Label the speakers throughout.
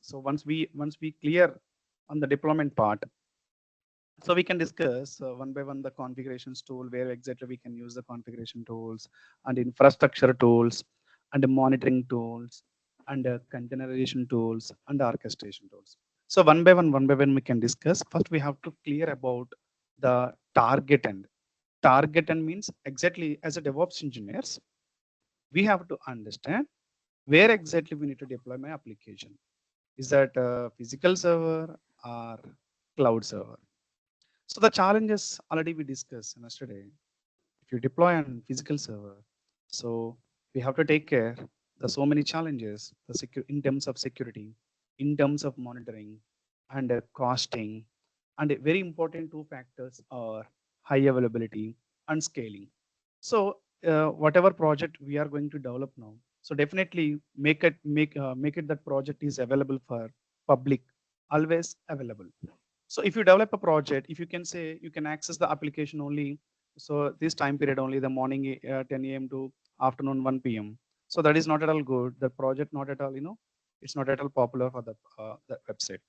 Speaker 1: So once we clear on the deployment part, so we can discuss one by one the configurations tool, where exactly we can use the configuration tools and infrastructure tools and the monitoring tools and containerization tools and orchestration tools. So one by one we can discuss. First, we have to clear about the target end. Target end means exactly as a DevOps engineers, we have to understand where exactly we need to deploy my application. Is that a physical server or cloud server? So the challenges already we discussed yesterday. If you deploy on physical server, so we have to take care. There's so many challenges in terms of security, in terms of monitoring, and costing, and very important two factors are high availability and scaling. So whatever project we are going to develop now, so definitely make it that project is available for public, always available. So if you develop a project, if you can say you can access the application only, so this time period only, the morning 10 a.m. to afternoon 1 p.m. So that is not at all good. The project not at all, it's not at all popular for the website.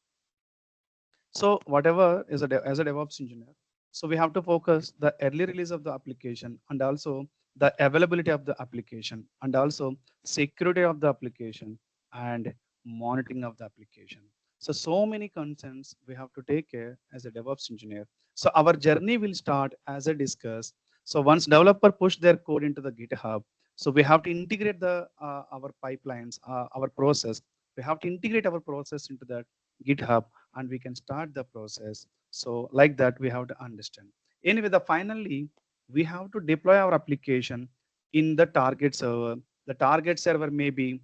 Speaker 1: So whatever is as a DevOps engineer, so we have to focus the early release of the application and also the availability of the application and also security of the application and monitoring of the application. So many concerns we have to take care as a DevOps engineer. So our journey will start as I discussed. So once developer push their code into the GitHub, so we have to integrate our pipelines, our process. We have to integrate our process into that GitHub and we can start the process. So like that, we have to understand. Anyway, finally, we have to deploy our application in the target server. The target server may be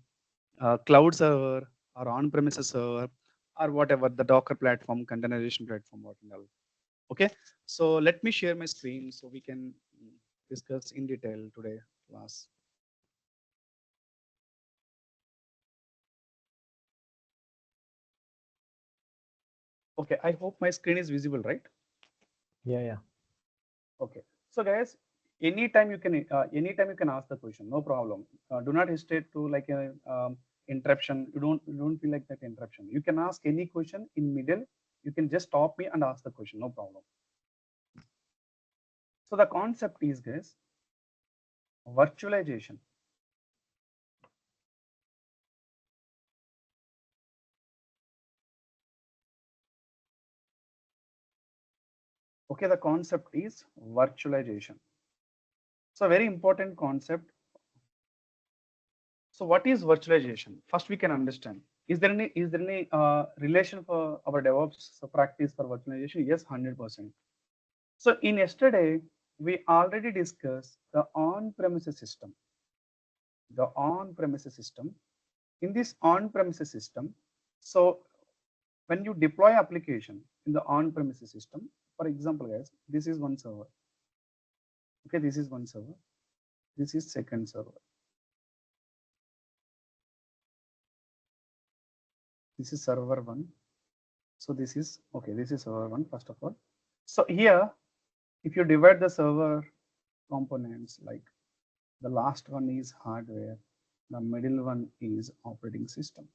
Speaker 1: cloud server or on-premises server or whatever, the Docker platform, containerization platform, what and all. Okay, so let me share my screen so we can discuss in detail today class. Okay, I hope my screen is visible, right?
Speaker 2: Yeah.
Speaker 1: Okay. So guys, anytime you can ask the question, no problem. Do not hesitate to like a interruption. You don't feel like that interruption. You can ask any question in middle. You can just stop me and ask the question, no problem. So the concept is, guys, virtualization. Okay, the concept is virtualization. So very important concept. So what is virtualization? First, we can understand. Is there any relation for our DevOps practice for virtualization? Yes, 100%. So in yesterday, we already discussed the on-premises system. The on-premises system. In this on-premises system, so when you deploy application in the on-premises system, for example, guys, this is one server. Okay, this is one server. This is second server. This is server one. So this is okay. This is server one first of all. So here, if you divide the server components, like the last one is hardware, the middle one is operating system.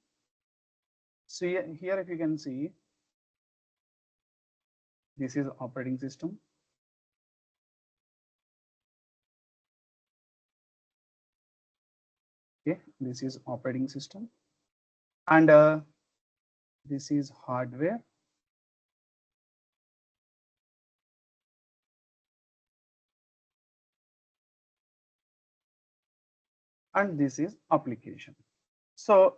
Speaker 1: So here if you can see, this is operating system. Okay, this is operating system, and this is hardware, and this is application. So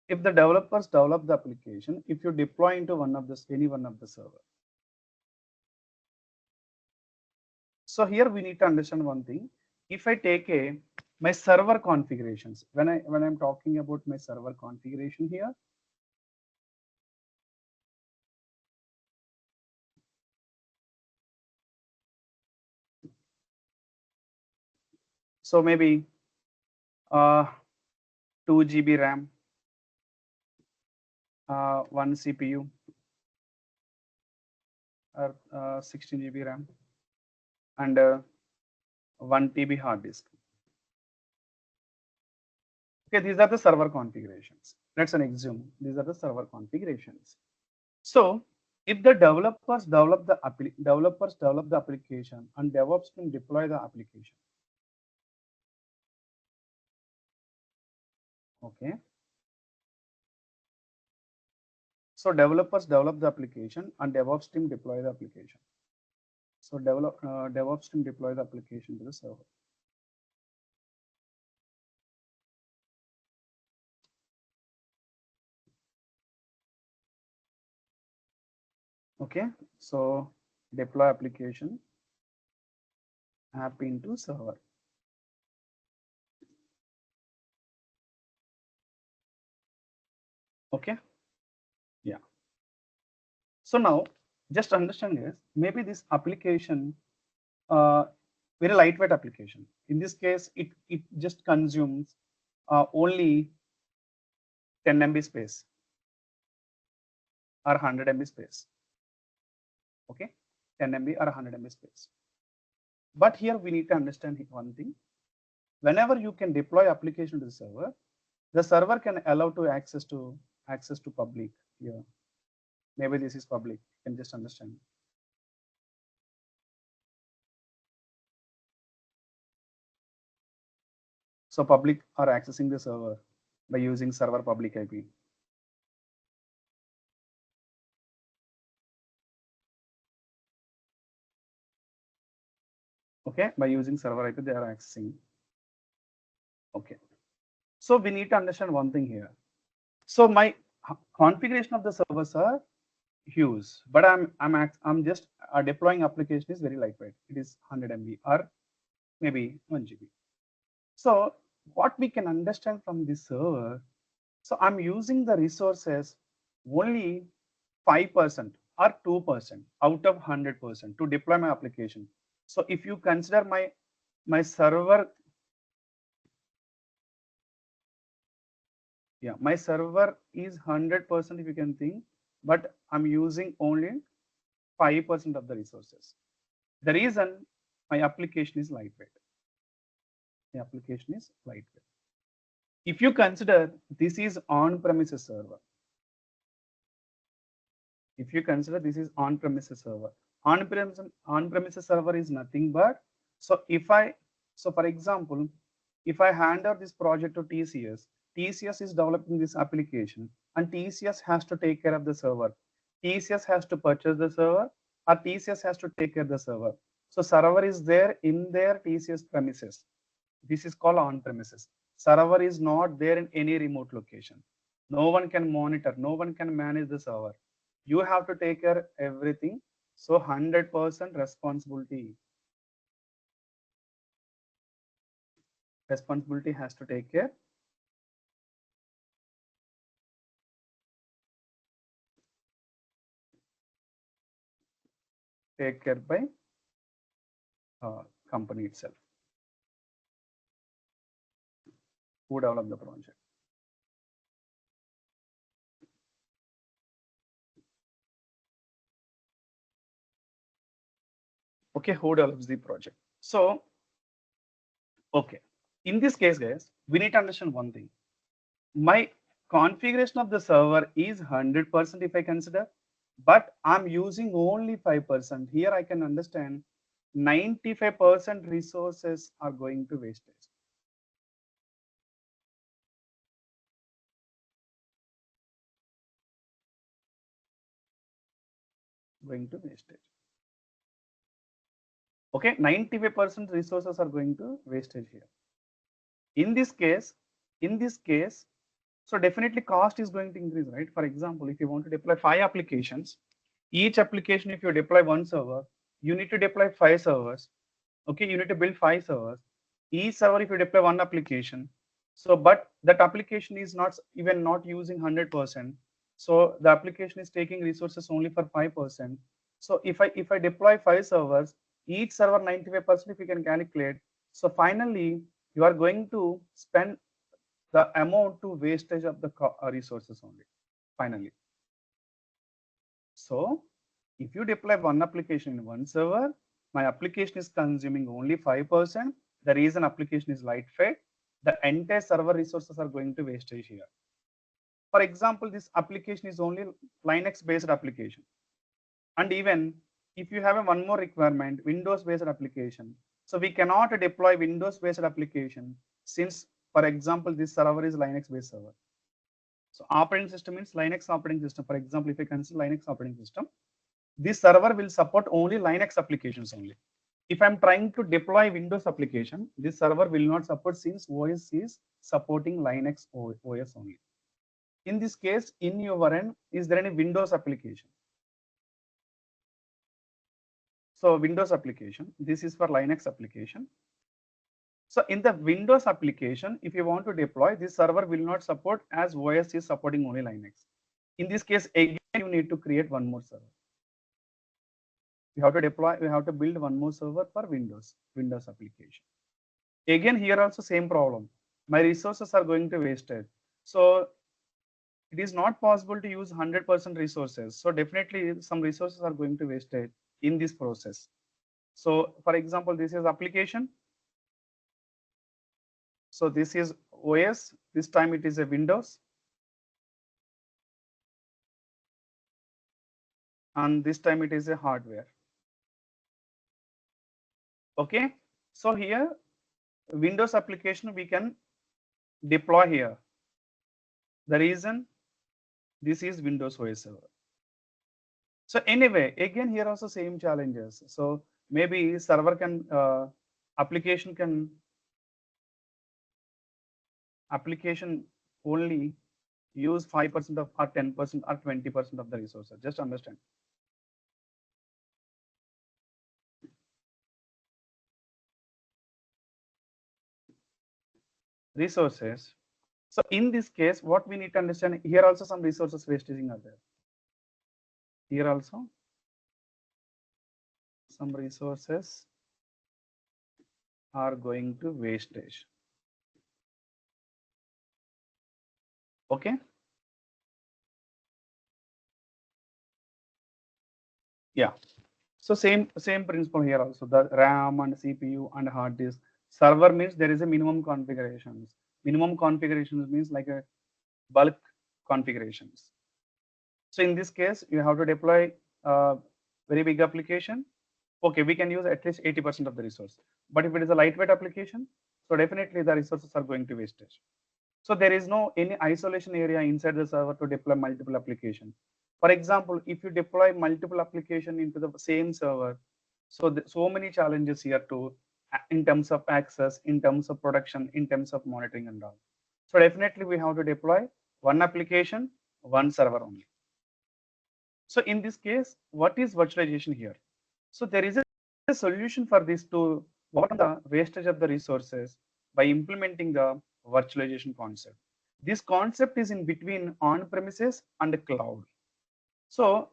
Speaker 1: if the developers develop the application, if you deploy into any one of the server. So here we need to understand one thing. If I take my server configurations, when I'm talking about my server configuration here, so maybe 2 GB RAM, 1 CPU, or 16 GB RAM, and 1 TB hard disk. Okay, these are the server configurations. Let's assume these are the server configurations. So if the developers develop the application and DevOps can deploy the application. Okay. So developers develop the application and DevOps team deploy the application. So DevOps team deploy the application to the server. Okay. So deploy application app into server. Okay. Yeah. So now just understand this. Maybe this application, very lightweight application. In this case, it just consumes only 10 MB space or 100 MB space. Okay, 10 MB or 100 MB space. But here we need to understand one thing. Whenever you can deploy application to the server can allow to access to public here. Maybe this is public. You can just understand. So public are accessing the server by using server public IP. Okay, by using server IP, they are accessing. Okay, so we need to understand one thing here. So my configuration of the servers are huge, but I'm just deploying application is very lightweight. It is 100 MB or maybe 1 GB. So what we can understand from this server, so I'm using the resources only 5% or 2% out of 100% to deploy my application. So if you consider my server, yeah, my server is 100% if you can think, but I'm using only 5% of the resources. The reason my application is lightweight. The application is lightweight. If you consider this is on-premises server, if you consider this is on-premises server, on-premises server is nothing but, so for example, if I hand out this project to TCS, TCS is developing this application and TCS has to take care of the server. TCS has to purchase the server or TCS has to take care of the server. So server is there in their TCS premises. This is called on-premises. Server is not there in any remote location. No one can monitor, no one can manage the server. You have to take care of everything. So 100% responsibility has to take care by company itself who develop the project. Okay, who develops the project? So, okay, in this case, guys, we need to understand one thing. My configuration of the server is 100% if I consider, but I'm using only 5%. Here I can understand 95% resources are going to wastage. Going to wastage. Okay, 95% resources are going to wastage here. In this case, so definitely cost is going to increase, right? For example, if you want to deploy 5 applications, each application, if you deploy one server, you need to deploy 5 servers. Okay, you need to build 5 servers. Each server, if you deploy one application, so but that application is not using 100%. So the application is taking resources only for 5%. So if I deploy 5 servers, each server 95%, if you can calculate, so finally you are going to spend the amount to wastage of the resources only finally. So if you deploy one application in one server, my application is consuming only 5%. The reason application is lightweight, the entire server resources are going to wastage here. For example, this application is only Linux based application. And even if you have a one more requirement, Windows based application. So we cannot deploy Windows based application since, for example, this server is Linux based server. So operating system means Linux operating system. For example, if I consider Linux operating system, this server will support only Linux applications only. If I'm trying to deploy Windows application, this server will not support since OS is supporting Linux OS only. In this case, in your end, is there any Windows application? So Windows application, this is for Linux application. So in the Windows application, if you want to deploy, this server will not support as OS is supporting only Linux. In this case, again, you need to create one more server. You have to deploy, you have to build one more server for Windows application. Again, here also same problem. My resources are going to wasted. So it is not possible to use 100% resources. So definitely some resources are going to wasted in this process. So for example, this is application. So this is OS, this time it is a Windows. And this time it is a hardware. Okay, so here Windows application we can deploy here. The reason this is Windows OS server. So anyway, again here also same challenges. So maybe server can application only use 5% of or 10% or 20% of the resources. Just understand. Resources. So in this case, what we need to understand here also some resources wastage are there. Here also some resources are going to wastage. Okay. Yeah. So same principle here also. The RAM and CPU and hard disk. Server means there is a minimum configurations. Minimum configurations means like a bulk configurations. So in this case, you have to deploy a very big application. Okay, we can use at least 80% of the resource. But if it is a lightweight application, so definitely the resources are going to wastage. So there is no any isolation area inside the server to deploy multiple applications. For example, if you deploy multiple application into the same server, so so many challenges here too, in terms of access, in terms of production, in terms of monitoring and all. So definitely we have to deploy one application, one server only. So in this case, what is virtualization here? So there is a solution for this to overcome the wastage of the resources by implementing the virtualization concept. This concept is in between on-premises and cloud. So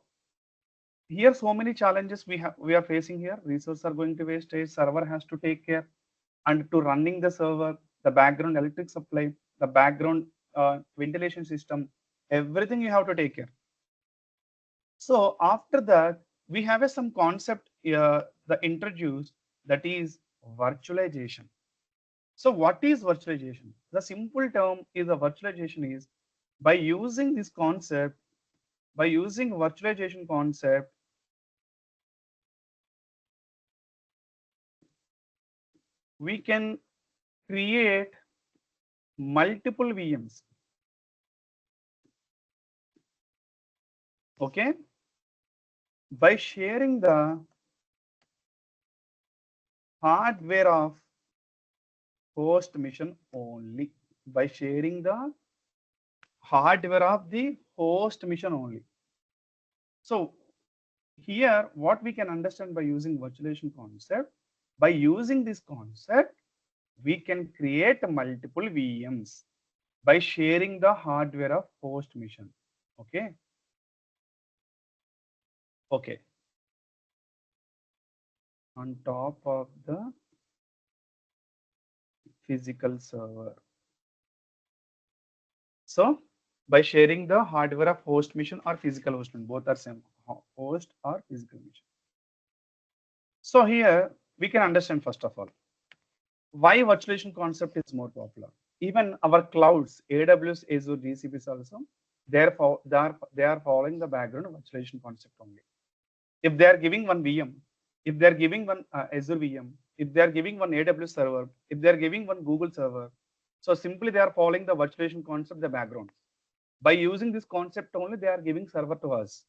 Speaker 1: here so many challenges we are facing here. Resources are going to wastage, server has to take care, and to running the server, the background electric supply, the background ventilation system, everything you have to take care. So after that, we have some concept the introduced, that is virtualization. So what is virtualization? The simple term is a virtualization is by using this concept, by using virtualization concept, we can create multiple VMs. Okay, by sharing the hardware of host machine only, by sharing the hardware of the host machine only. So here what we can understand by using virtualization concept, by using this concept we can create multiple VMs by sharing the hardware of host machine. Okay, okay, on top of the physical server. So by sharing the hardware of host machine or physical host machine, both are same, host or physical machine. So here we can understand first of all why virtualization concept is more popular. Even our clouds, AWS, Azure, GCPs also, Therefore, they are following the background virtualization concept only. If they are giving one VM, if they are giving one Azure VM, if they are giving one AWS server, if they are giving one Google server, so simply they are following the virtualization concept, the background. By using this concept only, they are giving server to us.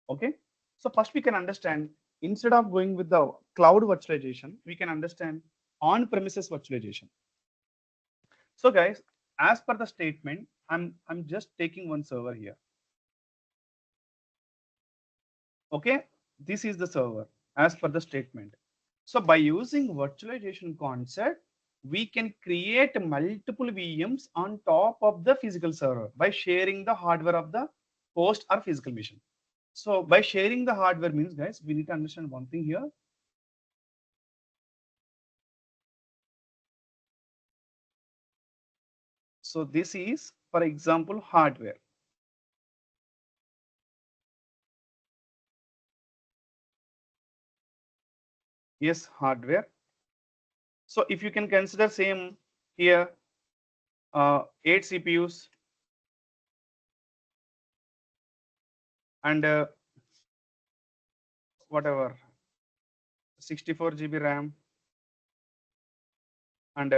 Speaker 1: Okay. So first we can understand, instead of going with the cloud virtualization, we can understand on-premises virtualization. So guys, as per the statement, I'm just taking one server here. Okay, this is the server as per the statement. So by using virtualization concept, we can create multiple VMs on top of the physical server by sharing the hardware of the host or physical machine. So by sharing the hardware means, guys, we need to understand one thing here. So this is, for example, hardware. Yes, hardware. So if you can consider same here, 8 CPUs and whatever 64 GB RAM and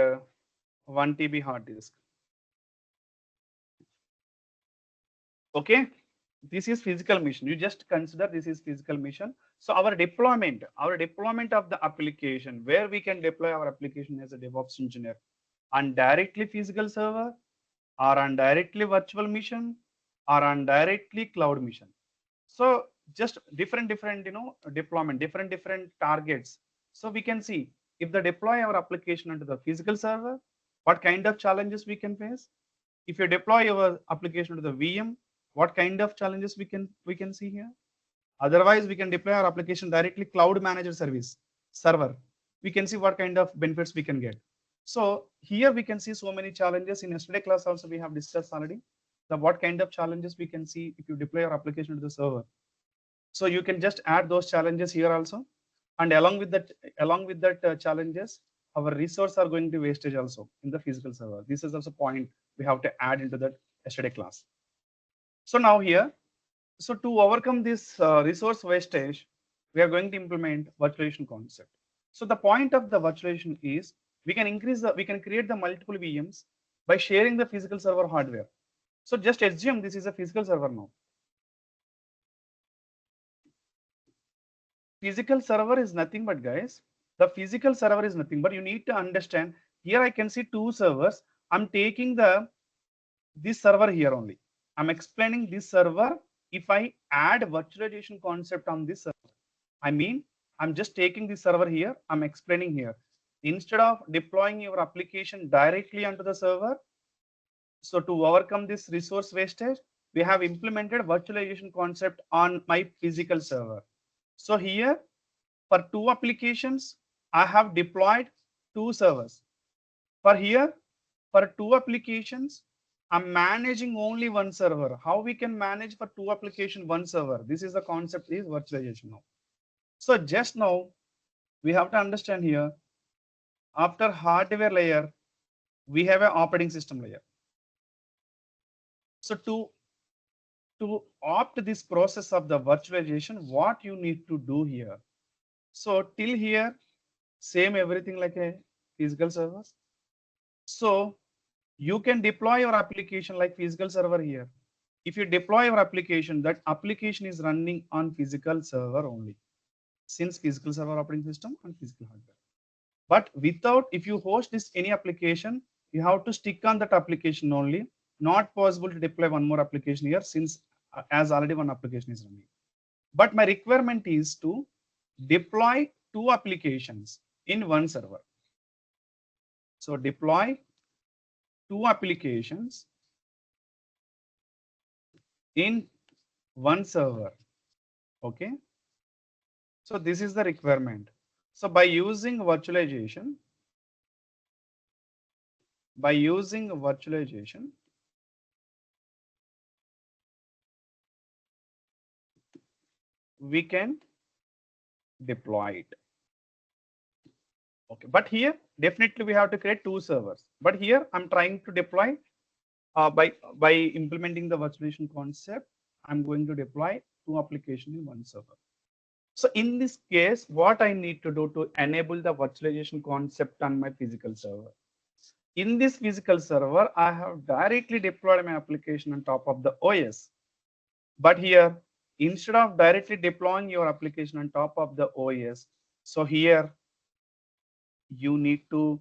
Speaker 1: 1 TB hard disk. Okay, this is physical machine. You just consider this is physical machine. So our deployment of the application, where we can deploy our application as a DevOps engineer, on directly physical server, or on directly virtual machine, or on directly cloud machine. So just different deployment, different targets. So we can see if they deploy our application onto the physical server, what kind of challenges we can face. If you deploy our application to the VM, what kind of challenges we can see here. Otherwise, we can deploy our application directly cloud manager service server. We can see what kind of benefits we can get. So here we can see so many challenges. In yesterday class also we have discussed already the what kind of challenges we can see if you deploy your application to the server. So you can just add those challenges here also, and along with that challenges, our resources are going to wastage also in the physical server. This is also point we have to add into that yesterday class. So now here, so to overcome this resource wastage, we are going to implement virtualization concept. So the point of the virtualization is we can create the multiple VMs by sharing the physical server hardware. So just assume this is a physical server now. Physical server is nothing but, guys, the physical server is nothing but, you need to understand here I can see two servers. I'm taking this server here only. I'm explaining this server. If I add virtualization concept on this server, I mean, I'm just taking this server here. I'm explaining here. Instead of deploying your application directly onto the server, so to overcome this resource wastage, we have implemented virtualization concept on my physical server. So here for two applications, I have deployed two servers. For here, for two applications, I'm managing only one server. How we can manage for two application, one server? This is the concept is virtualization now. So just now we have to understand here, after hardware layer, we have an operating system layer. So to opt this process of the virtualization, what you need to do here. So till here, same everything like a physical servers. So you can deploy your application like physical server here. If you deploy your application, that application is running on physical server only, since physical server operating system and physical hardware. But without, if you host this any application, you have to stick on that application only. Not possible to deploy one more application here, since as already one application is running. But my requirement is to deploy two applications in one server. So deploy two applications in one server. Okay. So this is the requirement. So by using virtualization, we can deploy it. Okay, but here definitely we have to create two servers. But here I'm trying to deploy by implementing the virtualization concept, I'm going to deploy two applications in one server. So in this case, what I need to do to enable the virtualization concept on my physical server? In this physical server, I have directly deployed my application on top of the OS. But here, instead of directly deploying your application on top of the OS, so here you need to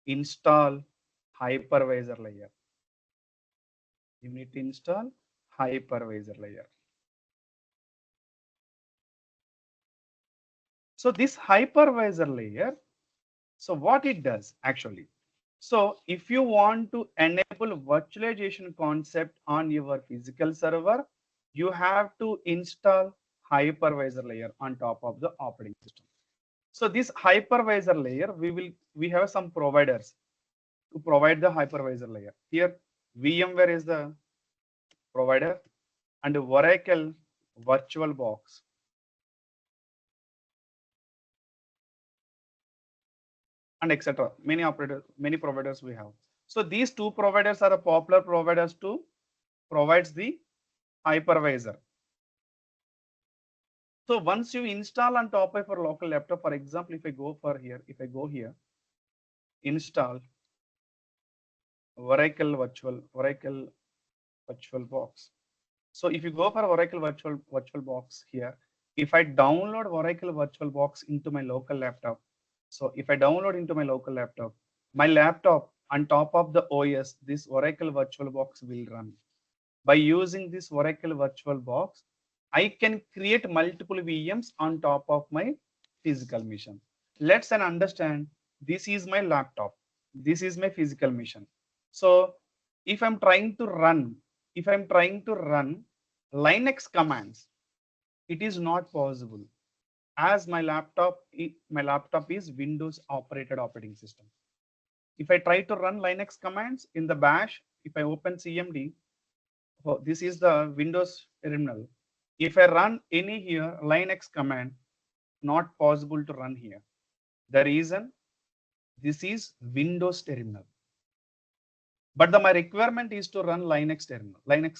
Speaker 1: install hypervisor layer. You need to install hypervisor layer. So this hypervisor layer, so what it does actually, so if you want to enable virtualization concept on your physical server, you have to install hypervisor layer on top of the operating system. So this hypervisor layer, we have some providers to provide the hypervisor layer. Here, VMware is the provider and Oracle VirtualBox. And etc. Many providers we have. So these two providers are the popular providers to provides the hypervisor. So once you install on top of your local laptop, for example, if I go here, install Oracle VirtualBox. So if you go for Oracle VirtualBox here, if I download Oracle VirtualBox into my local laptop, so if I download into my laptop on top of the OS, this Oracle VirtualBox will run. By using this Oracle VirtualBox, I can create multiple VMs on top of my physical machine. Let's understand, this is my laptop. This is my physical machine. So if I'm trying to run Linux commands, it is not possible as my laptop is Windows operating system. If I try to run Linux commands in the bash, if I open CMD, oh, this is the Windows terminal. If I run any here Linux command, not possible to run here. The reason, this is Windows terminal. But my requirement is to run Linux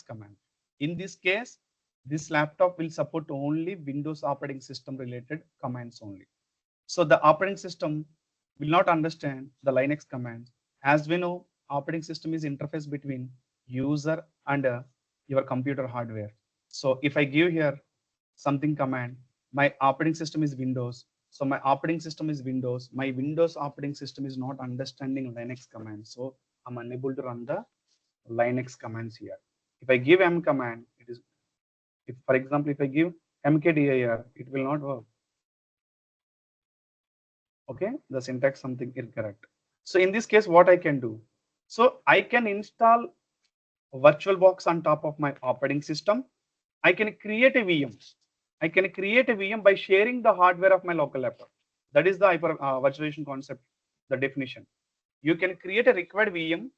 Speaker 1: command. In this case, this laptop will support only Windows operating system related commands only. So the operating system will not understand the Linux commands. As we know, operating system is interface between user and your computer hardware. So if I give here something command, my operating system is Windows. So my operating system is Windows. My Windows operating system is not understanding Linux commands. So I'm unable to run the Linux commands here. If I give M command, it is, if for example, if I give mkdir, it will not work. Okay, the syntax something incorrect. So in this case, what I can do? So I can install VirtualBox on top of my operating system. I can create a VM. I can create a VM by sharing the hardware of my local laptop. That is the virtualization concept, the definition. You can create a required VM.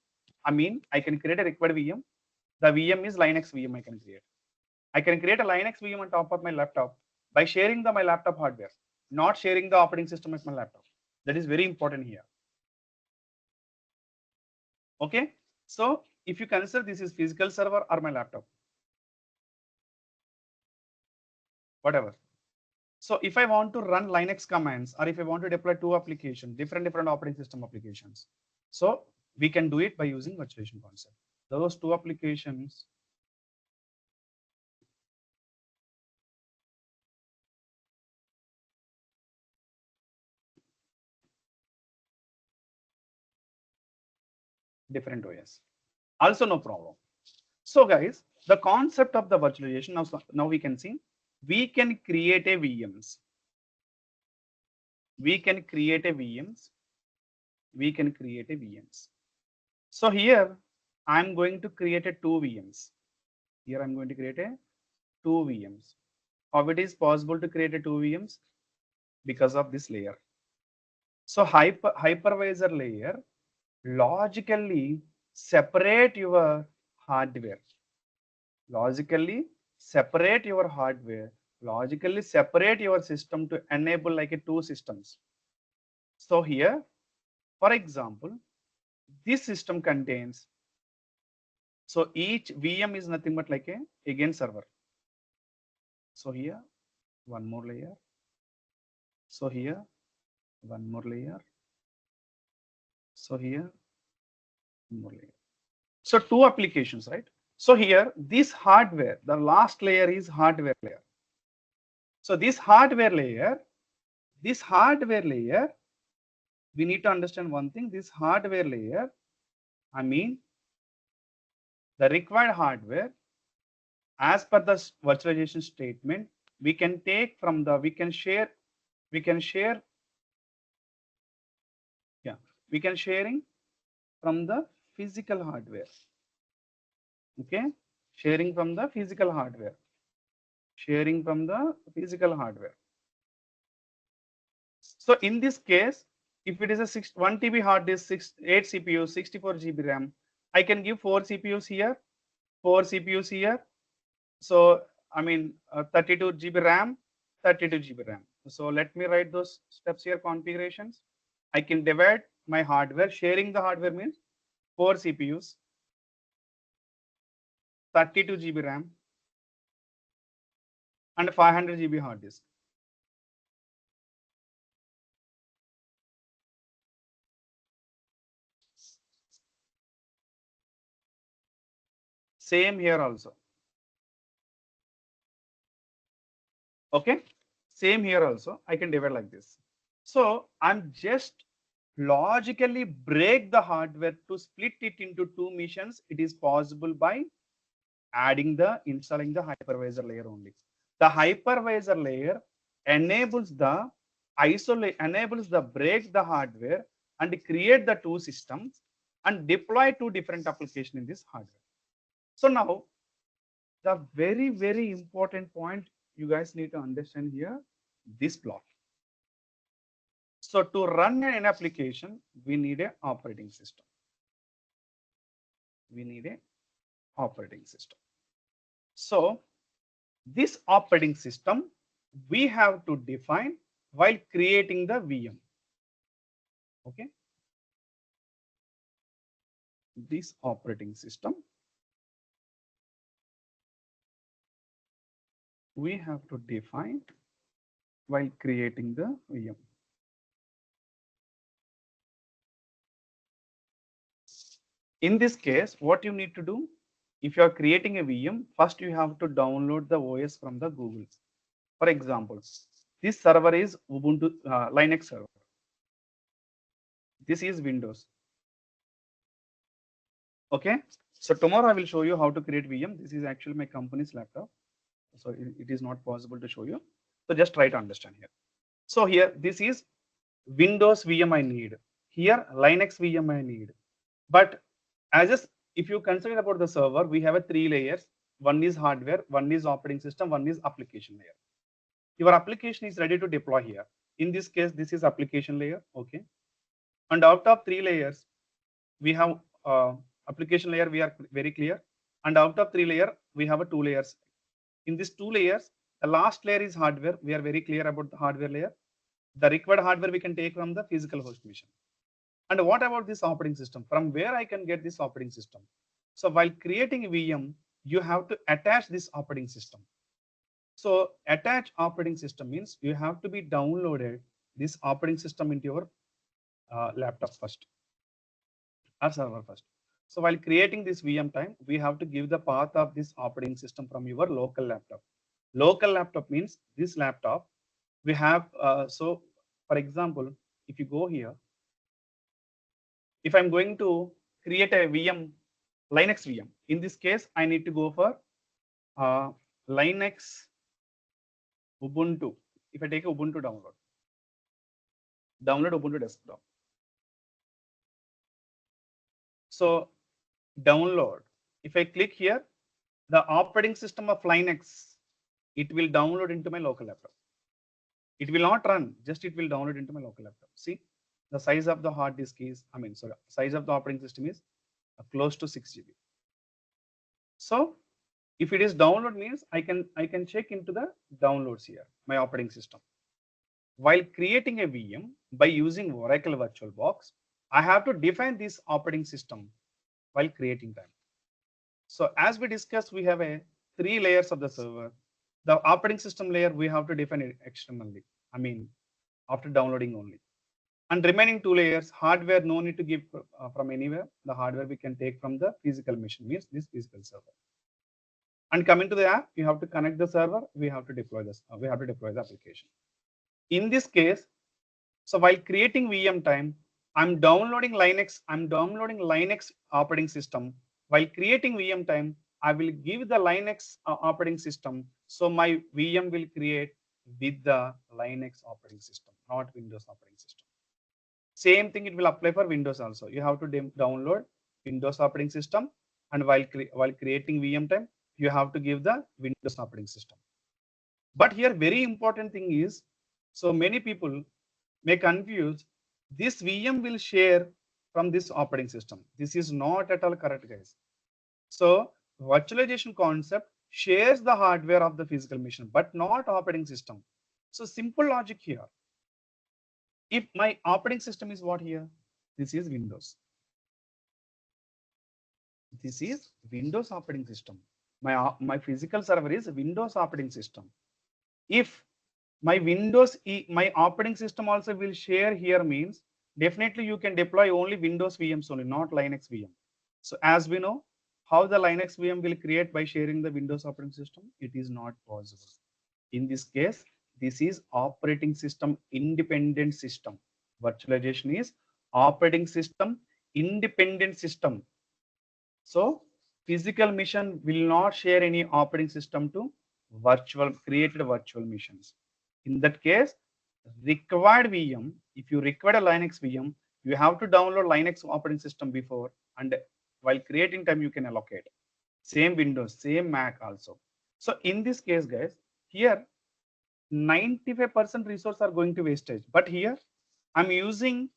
Speaker 1: I can create a required VM. The VM is Linux VM I can create. I can create a Linux VM on top of my laptop by sharing my laptop hardware, not sharing the operating system of my laptop. That is very important here. Okay. So if you consider this is physical server or my laptop, whatever. So if I want to run Linux commands, or if I want to deploy two applications, different operating system applications, so we can do it by using virtualization concept. Those two applications, different OS. Also no problem. So guys, the concept of the virtualization, now we can see, we can create a VMs. We can create a VMs. So here I'm going to create a two VMs. Here I'm going to create a two VMs. How it is possible to create a two VMs? Because of this layer. So hypervisor layer logically separate your hardware. Logically separate your system to enable like a two systems. So here, for example, this system contains, so each VM is nothing but like a again server. So here one more layer. So here one more layer. So here one more layer. So two applications, right? So here this hardware, the last layer is hardware layer. So this hardware layer, we need to understand one thing. This hardware layer, I mean the required hardware as per the virtualization statement, we can take from the, we can share, yeah, we can sharing from the physical hardware. Okay, sharing from the physical hardware, sharing from the physical hardware. So in this case, if it is a 1 TB hard disk, 8 CPUs, 64 GB RAM, I can give 4 CPUs here, 4 CPUs here. So I mean 32 GB RAM, 32 GB RAM. So let me write those steps here, configurations. I can divide my hardware. Sharing the hardware means 4 CPUs, 32 GB RAM, and 500 GB hard disk. Same here also. Okay, same here also. I can divide like this. So I'm just logically break the hardware to split it into two missions. It is possible by installing the hypervisor layer only. The hypervisor layer enables the break the hardware and create the two systems and deploy two different applications in this hardware. So now the very important point you guys need to understand here, this block. So to run an application, we need a operating system. We need a operating system. So this operating system we have to define while creating the VM. Okay. This operating system we have to define while creating the VM. In this case, what you need to do, if you are creating a VM, first you have to download the OS from the Google. For example, this server is Ubuntu Linux server. This is Windows. Okay. So tomorrow I will show you how to create VM. This is actually my company's laptop. So it is not possible to show you. So just try to understand here. So here, this is Windows VM I need. Here, Linux VM I need. But if you consider about the server, we have a 3 layers. One is hardware, one is operating system, one is application layer. Your application is ready to deploy here. In this case, this is application layer. Okay. And out of 3 layers, we have application layer, we are very clear. And out of 3 layers, we have a 2 layers. In these 2 layers, the last layer is hardware. We are very clear about the hardware layer. The required hardware we can take from the physical host machine. And what about this operating system? From where I can get this operating system? So while creating a VM, you have to attach this operating system. So attach operating system means you have to be downloaded this operating system into your laptop first or server first. So while creating this VM time, we have to give the path of this operating system from your local laptop. Local laptop means this laptop we have. So for example, if you go here, if I'm going to create a VM, Linux VM, in this case, I need to go for Linux Ubuntu. If I take a Ubuntu download Ubuntu desktop. So download. If I click here, the operating system of Linux, it will download into my local laptop. It will not run, just it will download into my local laptop. See, the size of the hard disk is, size of the operating system is close to 6 GB. So if it is download means I can check into the downloads here, my operating system. While creating a VM by using Oracle VirtualBox, I have to define this operating system while creating them. So as we discussed, we have a 3 layers of the server. The operating system layer, we have to define it externally. I mean, after downloading only. And remaining 2 layers, hardware, no need to give from anywhere. The hardware we can take from the physical machine, means this physical server. And coming to the app, you have to connect the server. We have to deploy this. We have to deploy the application. In this case, so while creating VM time, I'm downloading Linux. I'm downloading Linux operating system. While creating VM time, I will give the Linux operating system. So my VM will create with the Linux operating system, not Windows operating system. Same thing it will apply for Windows also. You have to download Windows operating system, and while creating VM time, you have to give the Windows operating system. But here, very important thing is, so many people may confuse, this VM will share from this operating system. This is not at all correct, guys. So virtualization concept shares the hardware of the physical machine, but not operating system. So simple logic here. If my operating system is what here? This is Windows. This is Windows operating system. My physical server is Windows operating system. If my my operating system also will share here, means definitely you can deploy only Windows VMs only, not Linux VM. So as we know, how the Linux VM will create by sharing the Windows operating system, it is not possible. In this case, this is operating system independent system. Virtualization is operating system independent system. So physical machine will not share any operating system to created virtual machines. In that case, required VM, if you require a Linux VM, you have to download Linux operating system before, and while creating time you can allocate. Same Windows, same Mac also. So in this case, guys, here 95% resources are going to wastage. But here I'm using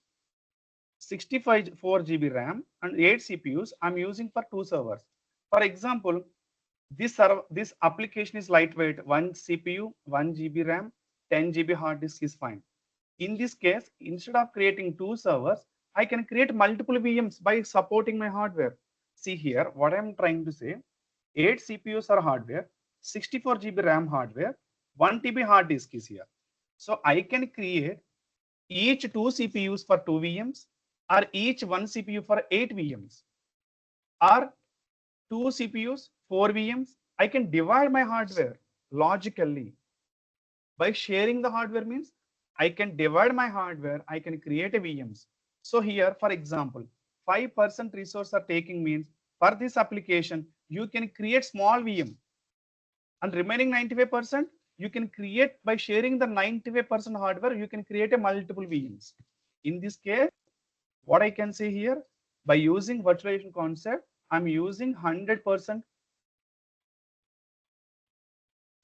Speaker 1: 64 GB RAM and 8 CPUs. I'm using for 2 servers. For example, this application is lightweight, 1 CPU, 1 GB RAM, 10 GB hard disk is fine. In this case, instead of creating 2 servers, I can create multiple VMs by supporting my hardware. See here, what I'm trying to say, 8 CPUs are hardware, 64 GB RAM hardware, 1 TB hard disk is here. So I can create each 2 CPUs for 2 VMs, or each 1 CPU for 8 VMs, or 2 CPUs, 4 VMs. I can divide my hardware logically. By sharing the hardware means I can divide my hardware, I can create a VMs. So here, for example, 5% resource are taking means for this application, you can create small VM, and remaining 95%, you can create by sharing the 95% hardware, you can create a multiple VMs. In this case, what I can say here, by using virtualization concept, I'm using 100%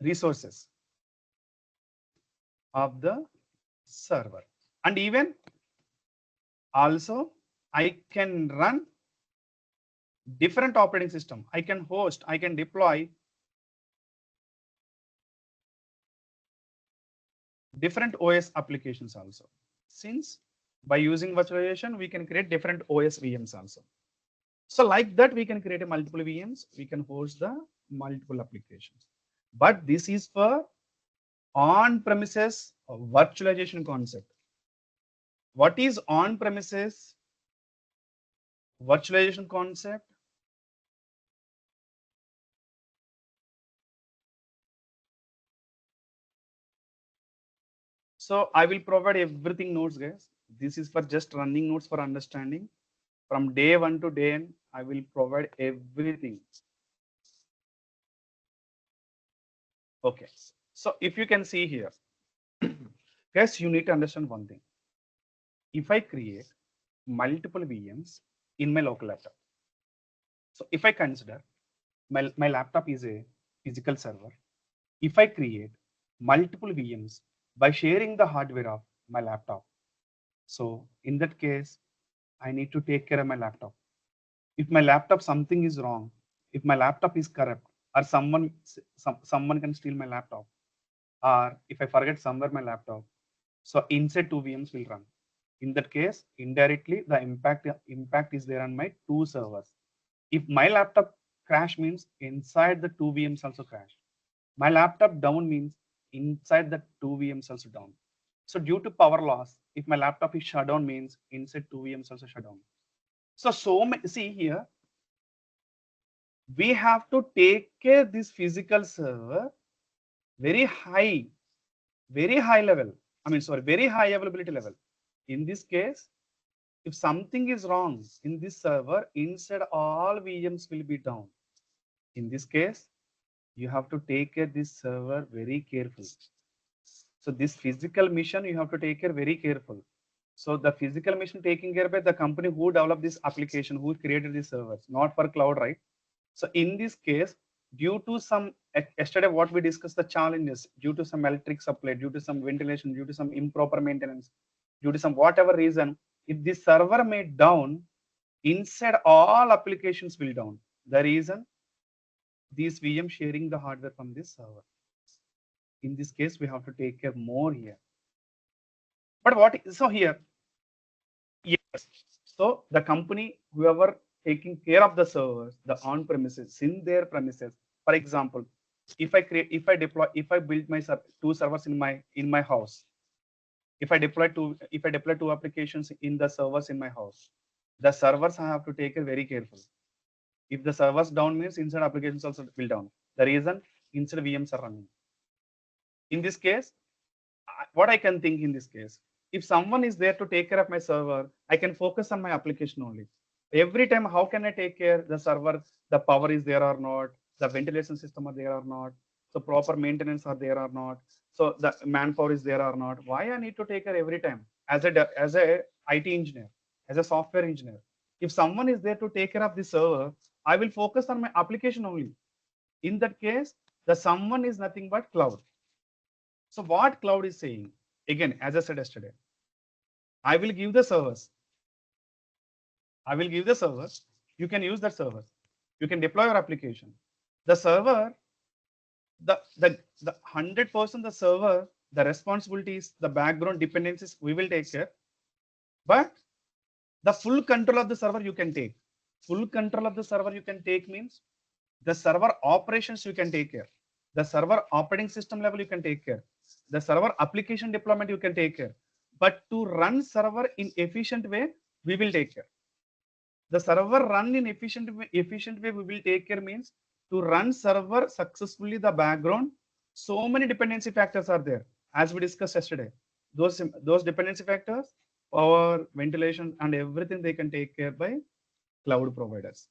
Speaker 1: resources of the server. And even also, I can run different operating system. I can host, I can deploy different OS applications also. Since by using virtualization, we can create different OS VMs also. So like that, we can create a multiple VMs, we can host the multiple applications. But this is for on-premises virtualization concept. What is on-premises virtualization concept? So I will provide everything notes, guys. This is for just running notes for understanding. From day 1 to day end, I will provide everything. Okay. So if you can see here, guys, you need to understand one thing. If I create multiple VMs in my local laptop, so if I consider my laptop is a physical server, if I create multiple VMs by sharing the hardware of my laptop, so in that case, I need to take care of my laptop. If my laptop something is wrong, if my laptop is corrupt, or someone can steal my laptop, or if I forget somewhere my laptop, so inside 2 VMs will run. In that case, indirectly, the impact is there on my two servers. If my laptop crash means inside the two VMs also crash. My laptop down means inside the two VMs also down. So due to power loss, if my laptop is shut down means inside two VMs also shut down. So see here, we have to take care this physical server very high level. I mean, sorry, very high availability level. In this case, if something is wrong in this server, inside all VMs will be down. In this case, you have to take care this server very careful. So this physical mission, you have to take care very careful. So the physical mission taking care by the company who developed this application, who created these servers, not for cloud, right? So in this case, due to some, yesterday what we discussed the challenges, due to some electric supply, due to some ventilation, due to some improper maintenance, due to some whatever reason, if this server made down, inside all applications will down. The reason, these VM sharing the hardware from this server. In this case, we have to take care more here. But what, so here, yes. So the company, whoever taking care of the servers, the on-premises, in their premises. For example, if I build my two servers in my house, if I deploy two applications in the servers in my house, the servers I have to take it very careful. If the servers down means inside applications also will down. The reason, inside VMs are running. In this case, what I can think in this case, if someone is there to take care of my server, I can focus on my application only. Every time, how can I take care the server, the power is there or not, the ventilation system are there or not, so proper maintenance are there or not, so the manpower is there or not. Why I need to take care every time as a IT engineer, as a software engineer? If someone is there to take care of the server, I will focus on my application only. In that case, the someone is nothing but cloud. So what cloud is saying, again, as I said yesterday, I will give the servers. I will give the servers. You can use that server. You can deploy your application. The server, the 100% the server, the responsibilities, the background dependencies, we will take care. But the full control of the server you can take. Full control of the server you can take means the server operations you can take care. The server operating system level you can take care. The server application deployment you can take care. But to run server in efficient way, we will take care. The server run in efficient way we will take care means to run server successfully the background. So many dependency factors are there, as we discussed yesterday. Those dependency factors, power, ventilation, and everything they can take care by cloud providers.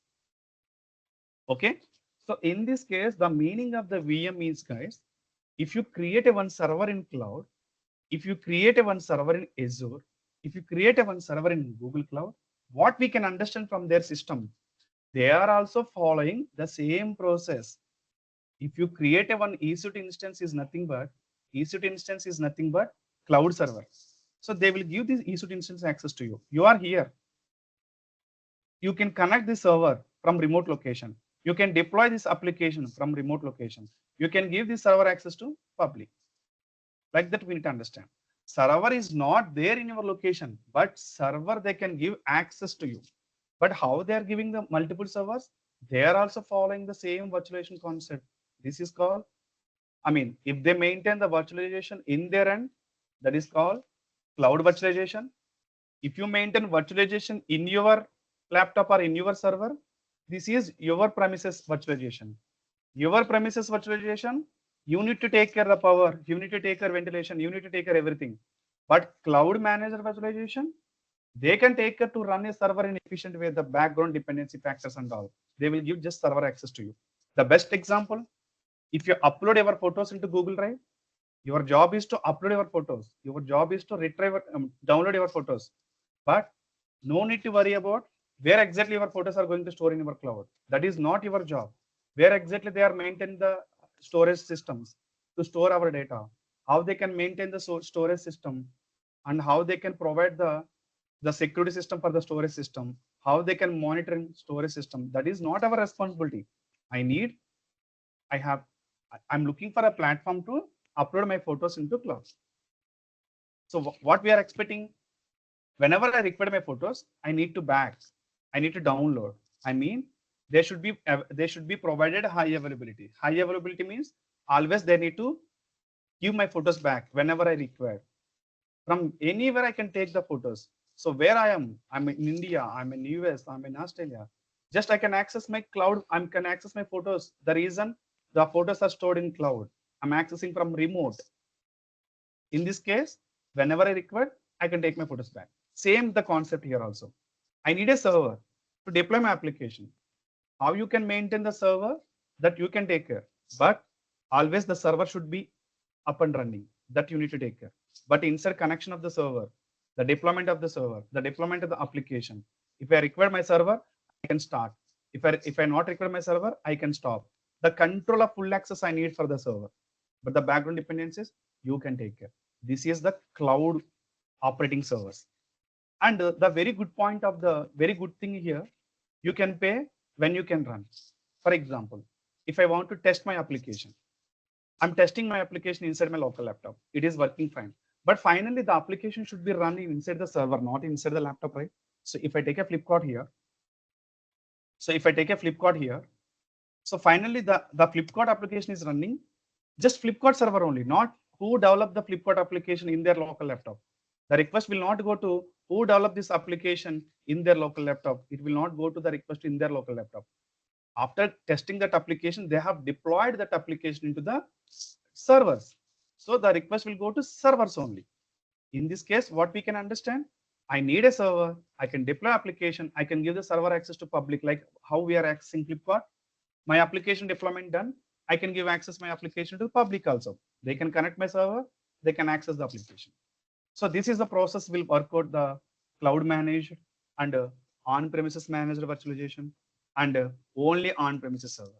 Speaker 1: Okay. So in this case, the meaning of the VM means, guys, if you create a one server in cloud, if you create a one server in Azure, if you create a one server in Google Cloud, what we can understand from their system, they are also following the same process. If you create a one EC2 instance is nothing but cloud server. So they will give this EC2 instance access to you. You are here. You can connect the server from remote location. You can deploy this application from remote location. You can give this server access to public. Like that, we need to understand. Server is not there in your location, but server they can give access to you. But how they are giving the multiple servers? They are also following the same virtualization concept. This is called, I mean, if they maintain the virtualization in their end, that is called cloud virtualization. If you maintain virtualization in your laptop or in your server, this is your premises virtualization. Your premises virtualization, you need to take care of the power, you need to take care of ventilation, you need to take care of everything. But cloud manager virtualization, they can take care to run a server in efficient way, the background dependency factors and all. They will give just server access to you. The best example, if you upload your photos into Google Drive, your job is to upload your photos. Your job is to retrieve, download your photos. But no need to worry about where exactly your photos are going to store in your cloud. That is not your job. Where exactly they are maintaining the storage systems to store our data, how they can maintain the storage system, and how they can provide the security system for the storage system, how they can monitor storage system. That is not our responsibility. I'm looking for a platform to upload my photos into cloud. So what we are expecting, whenever I require my photos, I need to download. I mean, they should be provided high availability. High availability means always they need to give my photos back whenever I require. From anywhere I can take the photos. So where I'm in India, I'm in US, I'm in Australia. Just I can access my cloud, I can access my photos. The reason the photos are stored in cloud. I'm accessing from remote. In this case, whenever I require, I can take my photos back. Same the concept here also. I need a server to deploy my application. How you can maintain the server, that you can take care. But always the server should be up and running. That you need to take care. But inside connection of the server, the deployment of the server, the deployment of the application. If I require my server, I can start. If I not require my server, I can stop. The control of full access I need for the server. But the background dependencies, you can take care. This is the cloud operating servers. And the very good point of the very good thing here, you can pay when you can run. For example, if I want to test my application, I'm testing my application inside my local laptop. It is working fine. But finally, the application should be running inside the server, not inside the laptop, right? So if I take a Flipkart here, so finally the Flipkart application is running, just Flipkart server only, not who developed the Flipkart application in their local laptop. The request will not go to who developed this application in their local laptop. It will not go to the request in their local laptop. After testing that application, they have deployed that application into the servers. So the request will go to servers only. In this case, what we can understand, I need a server, I can deploy application, I can give the server access to public, like how we are accessing Flipkart. My application deployment done, I can give access my application to public also. They can connect my server, they can access the application. So this is the process will work out the cloud managed and on-premises managed virtualization and only on-premises server.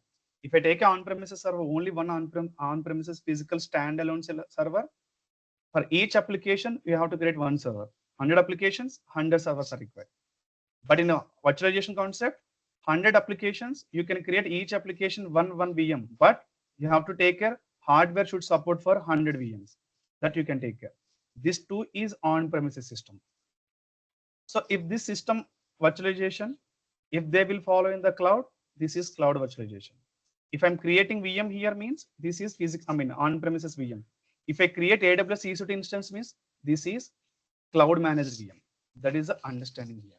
Speaker 1: If I take an on-premises server, only one on-premises physical standalone server, for each application, you have to create one server. 100 applications, 100 servers are required. But in a virtualization concept, 100 applications, you can create each application one VM, but you have to take care, hardware should support for 100 VMs. That you can take care. This too is on-premises system. So if this system virtualization, if they will follow in the cloud, this is cloud virtualization. If I'm creating VM here means this is on-premises VM. If I create AWS EC2 instance means this is cloud managed VM. That is the understanding here.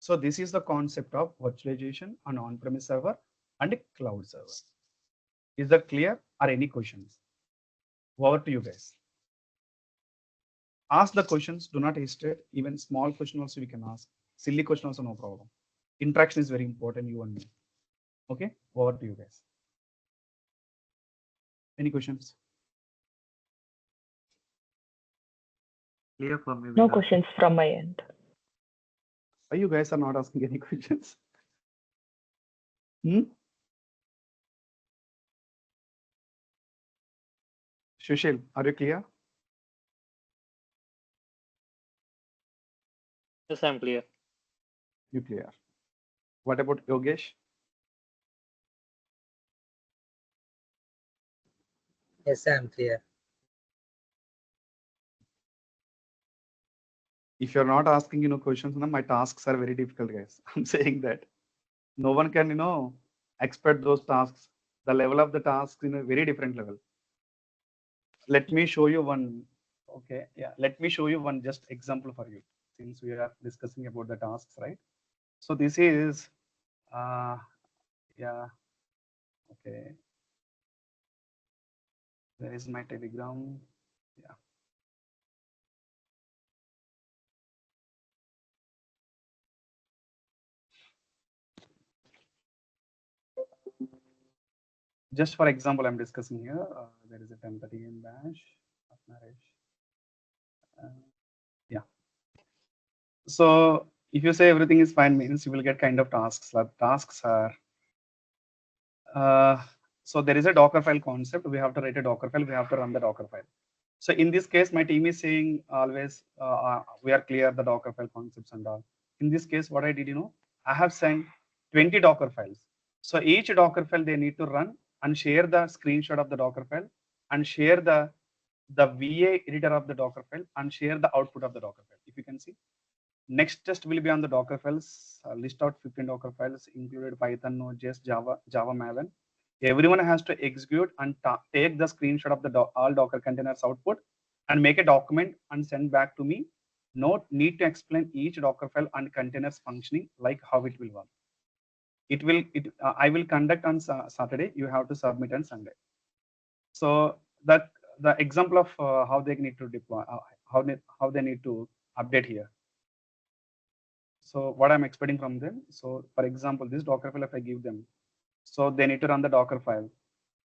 Speaker 1: So this is the concept of virtualization on on-premise server and a cloud server. Is that clear or any questions? Over to you guys. Ask the questions, do not hesitate. Even small question also we can ask. Silly question also no problem. Interaction is very important, you and me. Okay, over to you guys. Any questions?
Speaker 2: Clear for me.
Speaker 3: No questions from my end.
Speaker 1: Why you guys are not asking any questions? Sushil, are you clear?
Speaker 4: Yes, I'm clear.
Speaker 1: You clear. What about Yogesh?
Speaker 5: Yes, I'm clear.
Speaker 1: If you're not asking, questions, my tasks are very difficult, guys. I'm saying that no one can, expect those tasks. The level of the tasks in a very different level. Let me show you one. Okay, yeah. Let me show you one just example for you, since we are discussing about the tasks, right? So this is, yeah. Okay. There is my Telegram. Yeah. Just for example, I'm discussing here. There is a 10:30 AM bash. Yeah. So if you say everything is fine, means you will get kind of tasks. Tasks are. So there is a Docker file concept. We have to write a Docker file. We have to run the Docker file. So in this case, my team is saying always we are clear the Docker file concepts and all. In this case, what I did, I have sent 20 Docker files. So each Docker file they need to run and share the screenshot of the Docker file and share the VA editor of the Docker file and share the output of the Docker file. if you can see. Next test will be on the Docker files. List out 15 Docker files included Python, Node.js, Java Maven. Everyone has to execute and take the screenshot of the all Docker containers output and make a document and send back to me. Note, need to explain each Docker file and containers functioning, like how it will work. I will conduct on Saturday. You have to submit on Sunday. So that the example of how they need to deploy, how they need to update here. So what I'm expecting from them. So for example, this Docker file, if I give them, so they need to run the Docker file,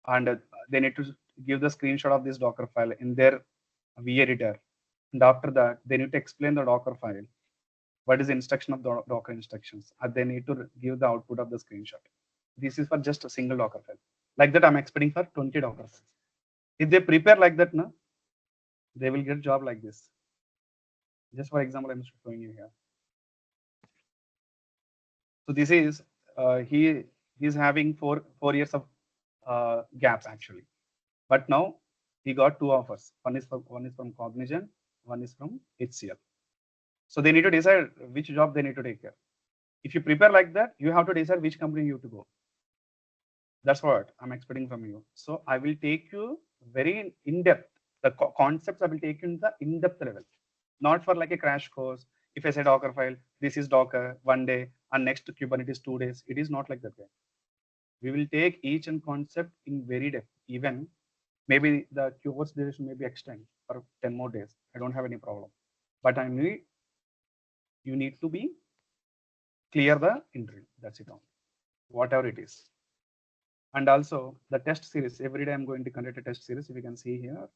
Speaker 1: and they need to give the screenshot of this Docker file in their V editor. And after that, they need to explain the Docker file. What is the instruction of the Docker instructions? And they need to give the output of the screenshot. This is for just a single Docker file. Like that, I'm expecting for 20 Docker files. If they prepare like that, no, they will get job like this. Just for example, I'm showing you here. So this is he's having four years of gap actually, but now he got 2 offers. One is from Cognizant, one is from HCL. So they need to decide which job they need to take care. If you prepare like that, you have to decide which company you have to go. That's what I'm expecting from you. So I will take you very in depth. The concepts I will take you in the in-depth level, not for like a crash course. If I say Docker file, this is Docker 1 day, and next to Kubernetes 2 days. It is not like that way. We will take each and concept in very depth. Even maybe the course duration may be extended for 10 more days. I don't have any problem. But you need to be clear the interview. That's it all. Whatever it is. And also the test series. Every day I'm going to conduct a test series. If you can see here.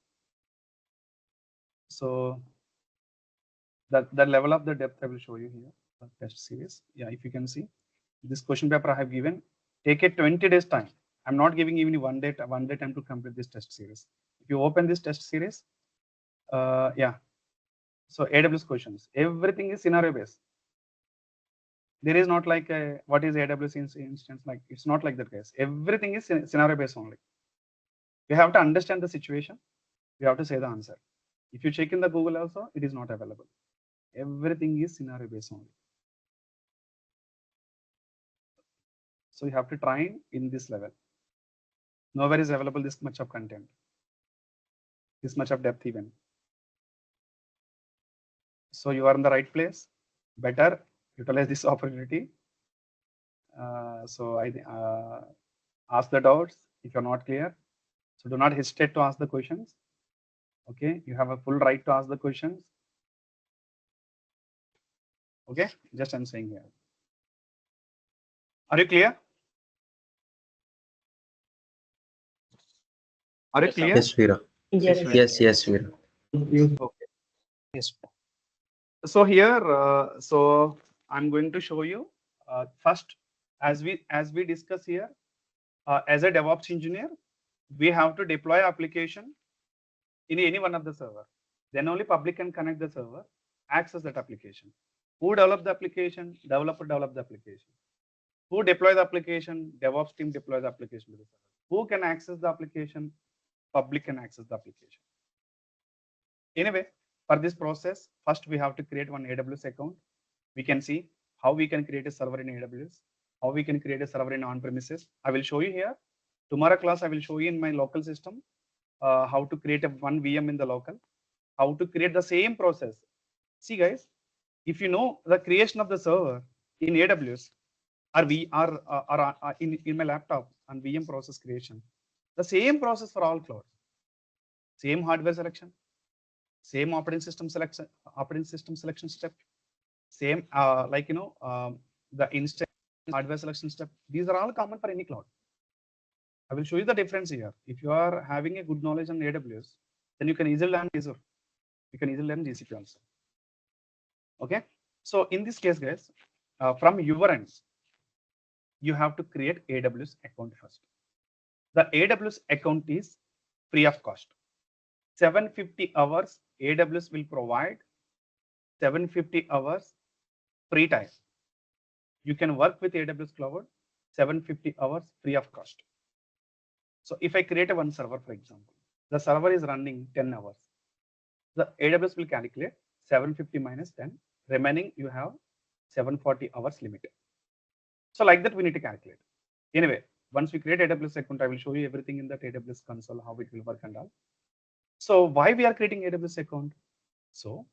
Speaker 1: So the level of the depth I will show you here. The test series. Yeah, if you can see this question paper I have given. Take a 20 days time. I'm not giving even one day time to complete this test series. If you open this test series, yeah. So AWS questions. Everything is scenario based. There is not like what is AWS instance like. It's not like that, guys. Everything is scenario based only. You have to understand the situation. You have to say the answer. If you check in the Google also, it is not available. Everything is scenario based only. So you have to train in this level. Nowhere is available this much of content, this much of depth even. So you are in the right place. Better utilize this opportunity. So I ask the doubts if you're not clear. So do not hesitate to ask the questions. Okay, you have a full right to ask the questions. Okay, just I'm saying here. Are you clear? Are you clear?
Speaker 3: Yes, Veera.
Speaker 5: Yes.
Speaker 3: Yes, Veera.
Speaker 1: Okay.
Speaker 5: Yes.
Speaker 1: So here, so I'm going to show you first, as we discuss here, as a DevOps engineer, we have to deploy application in any one of the server. Then only public can connect the server, access that application. Who develop the application? Developer develop the application. Who deploy the application? DevOps team deploy the application to the server. Who can access the application? Public can access the application. Anyway, for this process, first we have to create one AWS account. We can see how we can create a server in AWS, how we can create a server in on-premises. I will show you here. Tomorrow class, I will show you in my local system how to create a one VM in the local, how to create the same process. See guys, if you know the creation of the server in AWS or in my laptop and VM process creation, the same process for all clouds, same hardware selection, same operating system selection step, same the instance hardware selection step. These are all common for any cloud. I will show you the difference here. If you are having a good knowledge on AWS, then you can easily learn Azure. You can easily learn GCP also. Okay. So in this case, guys, from your end, you have to create AWS account first. The AWS account is free of cost. 750 hours AWS will provide 750 hours free time. You can work with AWS Cloud 750 hours free of cost. So if I create a one server, for example, the server is running 10 hours. The AWS will calculate 750 minus 10. Remaining, you have 740 hours limit. So like that, we need to calculate. Anyway, once we create AWS account, I will show you everything in that AWS console, how it will work and all. So why we are creating AWS account? So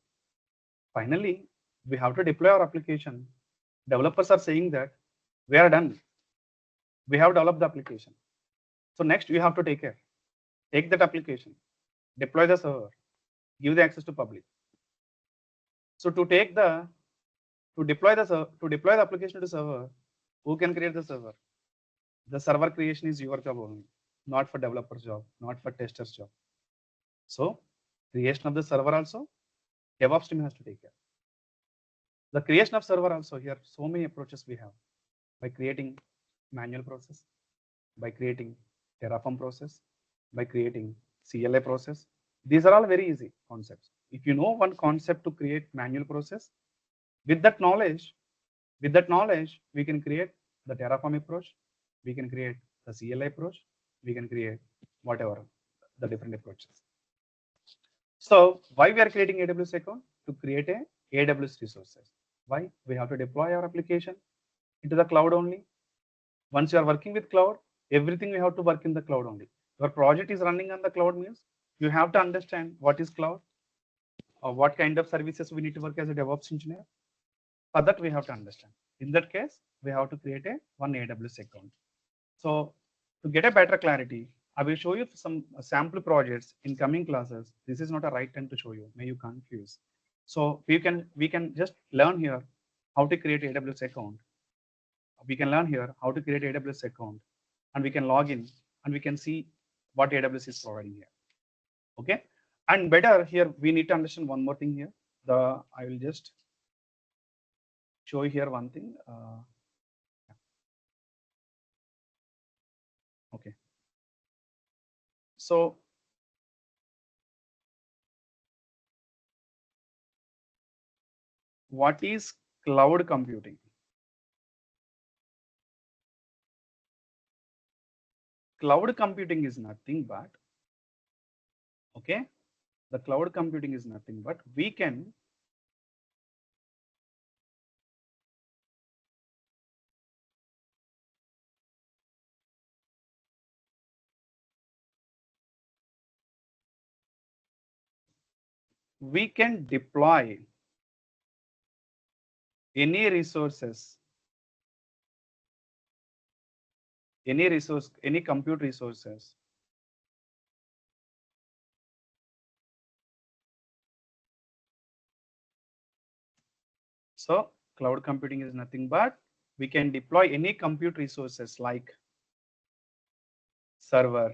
Speaker 1: finally, we have to deploy our application. Developers are saying that we are done. We have developed the application. So next, you have to take care. Take that application, deploy the server, give the access to public. So to deploy the application to server, who can create the server? The server creation is your job only, not for developer's job, not for tester's job. So creation of the server also, DevOps team has to take care. The creation of server also, here so many approaches we have, by creating manual process, by creating Terraform process, by creating CLI process. These are all very easy concepts. If you know one concept to create manual process, with that knowledge, we can create the Terraform approach, we can create the CLI approach, we can create whatever the different approaches. So why we are creating AWS account? To create a AWS resources. Why? We have to deploy our application into the cloud only. Once you are working with cloud, everything we have to work in the cloud only. Your project is running on the cloud means you have to understand what is cloud, or what kind of services we need to work as a DevOps engineer. For that, we have to understand. In that case, we have to create one AWS account. So to get a better clarity, I will show you some sample projects in coming classes. This is not a right time to show you, may you confuse. So we can just learn here how to create AWS account. We can learn here how to create AWS account, and we can log in and we can see what AWS is providing here. Okay, and better here we need to understand one more thing here. I will just show you here one thing. Okay, so what is cloud computing? Cloud computing is nothing but, okay, the cloud computing is nothing but we can deploy any resources, any compute resources So cloud computing is nothing but we can deploy any compute resources like server,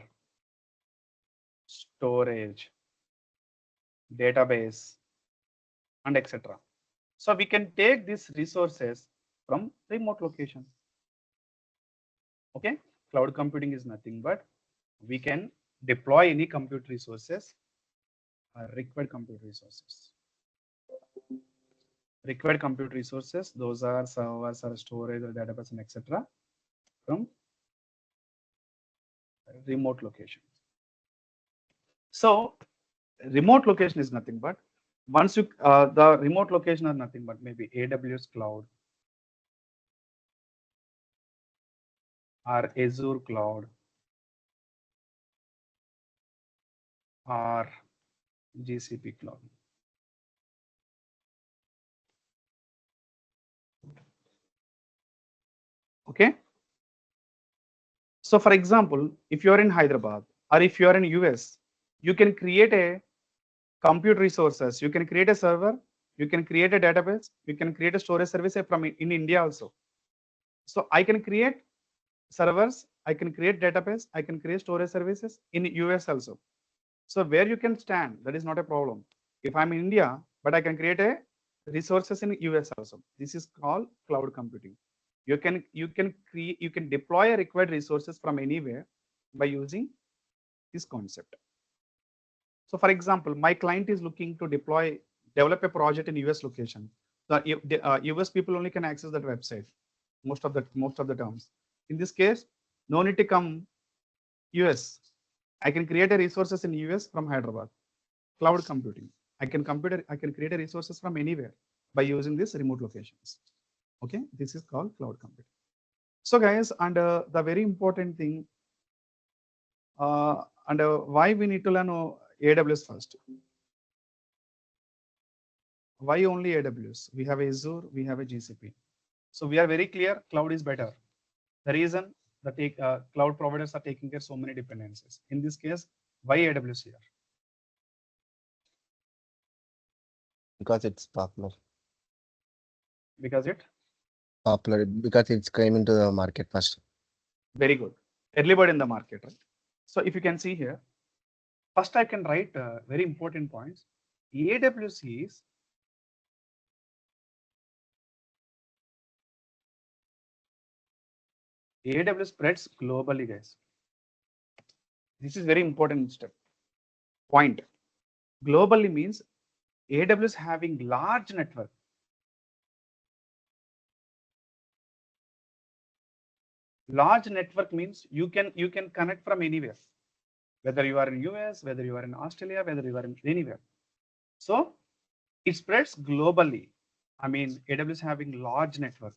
Speaker 1: storage, database, and etc. So we can take these resources from remote location. Okay, cloud computing is nothing but we can deploy any compute resources, required compute resources. Required compute resources, those are servers or storage or database and etc. from remote location. So remote location is nothing but once you the remote location are nothing but maybe AWS cloud or Azure cloud or GCP cloud. Okay. So for example, if you are in Hyderabad or if you are in US, you can create a compute resources, you can create a server, you can create a database, you can create a storage service from in India also. So I can create servers, I can create database, I can create storage services in US also. So where you can stand, that is not a problem. If I'm in India, but I can create a resources in US also. This is called cloud computing. You can deploy a required resources from anywhere by using this concept. So for example, my client is looking to develop a project in US location. The US people only can access that website most of the terms. In this case, no need to come US. I can create a resources in US from Hyderabad. Cloud computing. I can create a resources from anywhere by using these remote locations. Okay, this is called cloud computing. So guys, and the very important thing, and why we need to learn AWS first. Why only AWS? We have Azure, we have a GCP. So we are very clear, cloud is better. The reason the cloud providers are taking care so many dependencies. In this case, why AWS here?
Speaker 3: Because it's popular.
Speaker 1: Because
Speaker 3: Because it's came into the market first.
Speaker 1: very good. Early bird in the market, right? So if you can see here, first I can write very important points. AWS is AWS spreads globally, guys. This is very important step. Point. Globally means AWS having large network. Large network means you can connect from anywhere, whether you are in US, whether you are in Australia, whether you are in anywhere. So it spreads globally. I mean, AWS having large network.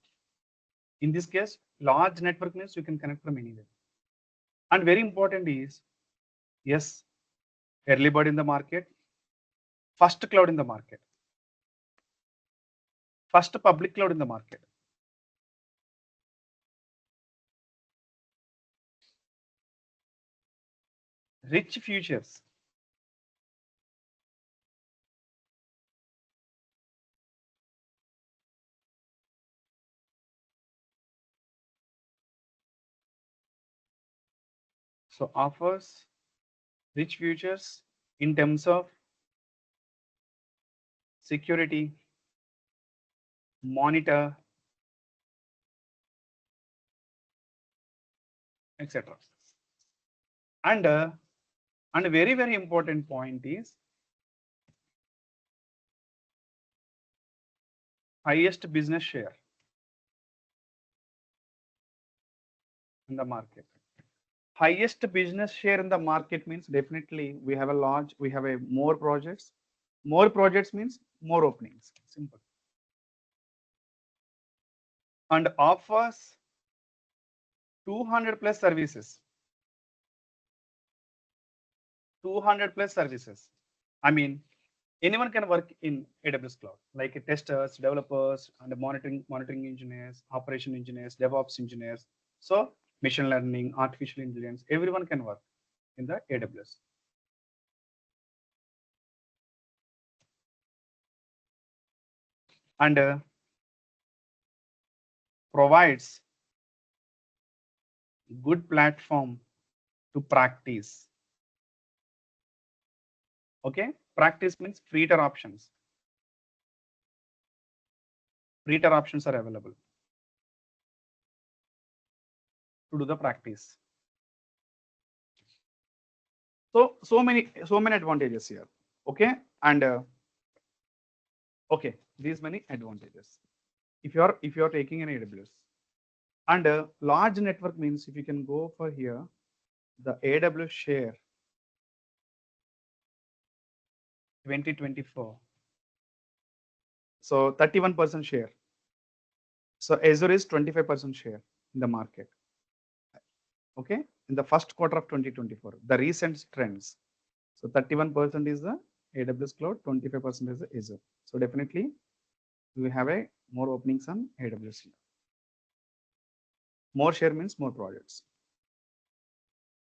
Speaker 1: In this case, large network means you can connect from anywhere. And very important is, yes, early bird in the market, first cloud in the market, first public cloud in the market. Rich futures. So offers rich futures in terms of security, monitor, etc. And a very, very important point is highest business share in the market. Highest business share in the market means definitely we have a more projects. More projects means more openings. Simple. And offers 200 plus services. 200 plus services. I mean, anyone can work in AWS cloud, like testers, developers, and monitoring engineers, operation engineers, DevOps engineers. So machine learning, artificial intelligence, everyone can work in the AWS. And provides good platform to practice. Okay, practice means freer options. Freer options are available to do the practice. So many advantages here. Okay, and okay, these many advantages. If you are taking an AWS, and large network means if you can go for here, the AWS share 2024. So 31% share. So Azure is 25% share in the market. Okay, in the first quarter of 2024, the recent trends. So 31% is the AWS cloud, 25% is the Azure. So definitely we have a more openings on AWS here. More share means more projects.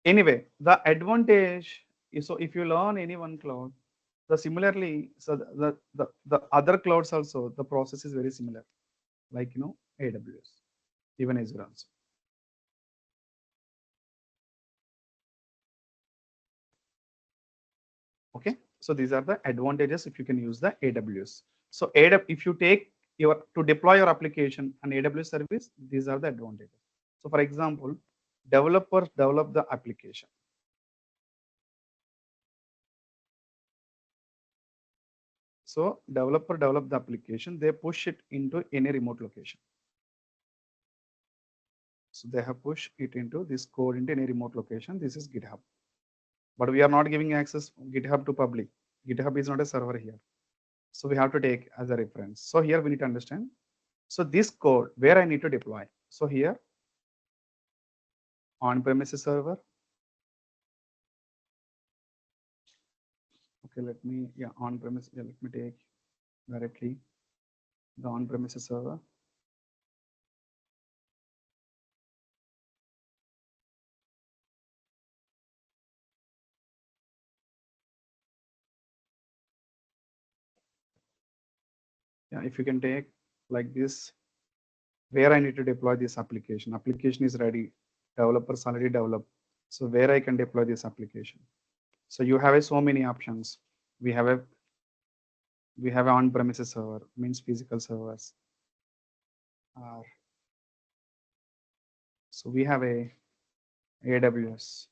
Speaker 1: Anyway, the advantage is, so if you learn any one cloud, similarly, so the other clouds also, the process is very similar, like AWS, even Azure also. Okay, so these are the advantages if you can use the AWS. So if you take to deploy your application on AWS service, these are the advantages. So for example, developers develop the application. So developer develop the application, they push it into any remote location. So they have pushed it into this code into any remote location. This is GitHub. But we are not giving access GitHub to public. GitHub is not a server here. So we have to take as a reference. So here we need to understand. So this code where I need to deploy. So here on-premises server. Okay, let me, yeah, on-premise, yeah, let me take directly the on-premises server. Yeah, if you can take like this, where I need to deploy this application. Application is ready. Developers already developed. So where I can deploy this application. So you have so many options. We have a on-premises server, means physical servers. So we have a AWS.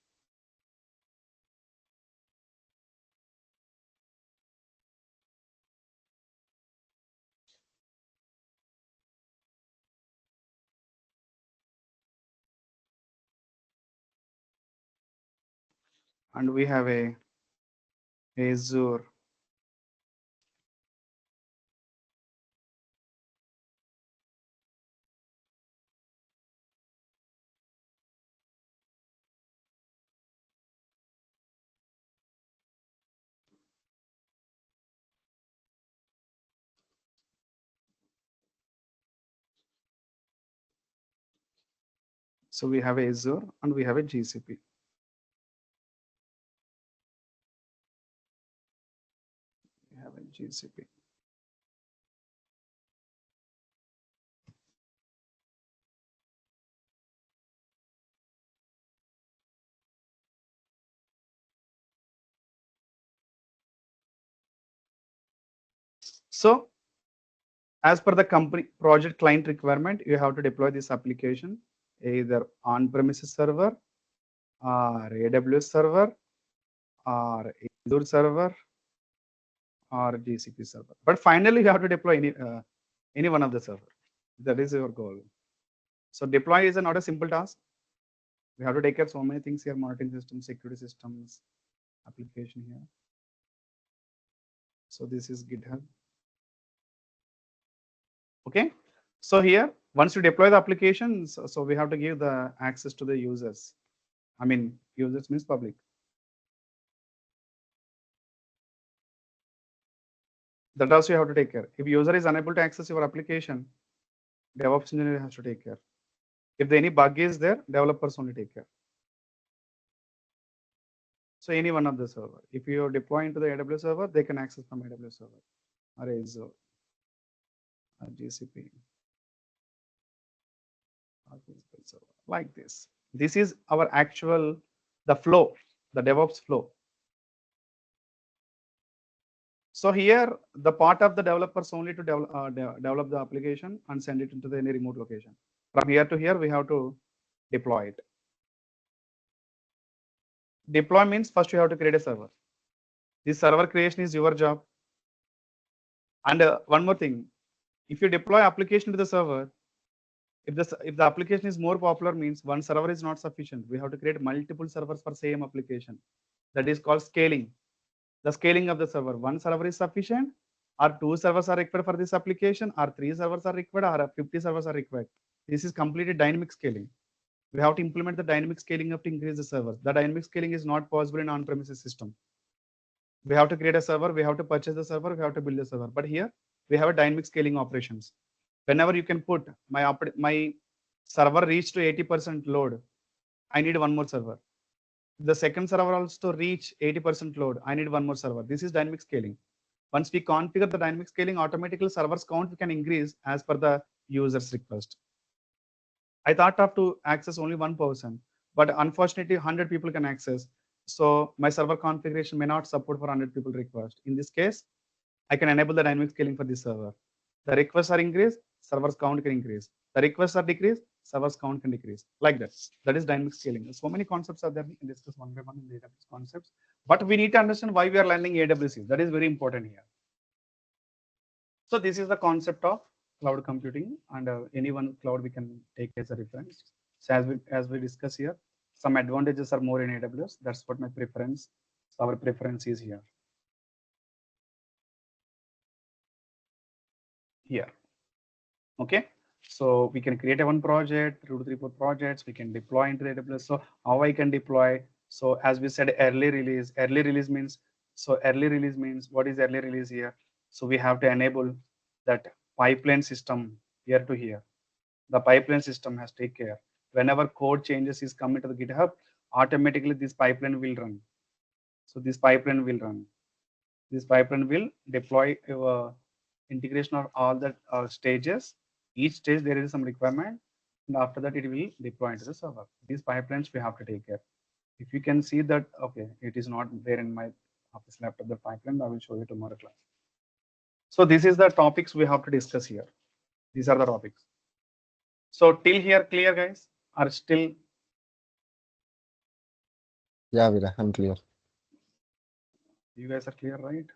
Speaker 1: And we have a Azure. So we have Azure and we have a GCP. We have a GCP. So as per the company project client requirement, you have to deploy this application either on-premises server or AWS server or Azure server or GCP server. But finally, you have to deploy any one of the server. That is your goal. So deploy is not a simple task. We have to take care of so many things here: monitoring systems, security systems, application here. So this is GitHub. Okay. So here, once you deploy the applications, so we have to give the access to the users. I mean, users means public. That also you have to take care. If user is unable to access your application, DevOps engineer has to take care. If any bug is there, developers only take care. So any one of the server. If you deploy into the AWS server, they can access from AWS server or Azure or GCP or physical server like this. This is our actual, the flow, the DevOps flow. So here, the part of the developers only to develop the application and send it into any remote location. From here to here, we have to deploy it. Deploy means first you have to create a server. This server creation is your job. And one more thing, if you deploy application to the server, if the application is more popular, means one server is not sufficient. We have to create multiple servers for same application. That is called scaling. The scaling of the server. One server is sufficient, or two servers are required for this application, or three servers are required, or 50 servers are required. This is completely dynamic scaling. We have to implement the dynamic scaling up to increase the servers. The dynamic scaling is not possible in on-premises system. We have to create a server, we have to purchase the server, we have to build the server. But here we have a dynamic scaling operations. Whenever you can put my server reach to 80% load, I need one more server. The second server also reach 80% load, I need one more server. This is dynamic scaling. Once we configure the dynamic scaling, automatically servers count we can increase as per the user's request. I thought of to access only one person, but unfortunately 100 people can access. So my server configuration may not support for 100 people request. In this case, I can enable the dynamic scaling for this server. The requests are increased, servers count can increase. The requests are decreased, servers count can decrease. Like that. That is dynamic scaling. So many concepts are there. We can discuss one by one in the AWS concepts. But we need to understand why we are learning AWS. That is very important here. So this is the concept of cloud computing, and any one cloud we can take as a reference. So as we discuss here, some advantages are more in AWS. That's what my preference. So our preference is here. here. Okay, so we can create a one project, 2 to 3, 4 projects. We can deploy into the AWS. So how I can deploy? So as we said, early release. Early release means, so early release means, what is early release here? So we have to enable that pipeline system here to here. The pipeline system has to take care. Whenever code changes is coming to the GitHub, automatically this pipeline will run. So this pipeline will run. This pipeline will deploy integration of all the stages. Each stage there is some requirement, and after that it will deploy into the server. These pipelines we have to take care. If you can see that, okay, it is not there in my office laptop, the pipeline, I will show you tomorrow class. So this is the topics we have to discuss here. These are the topics. So till here clear, guys? Are still?
Speaker 3: Yeah, Veera, I'm clear.
Speaker 1: You guys are clear, right?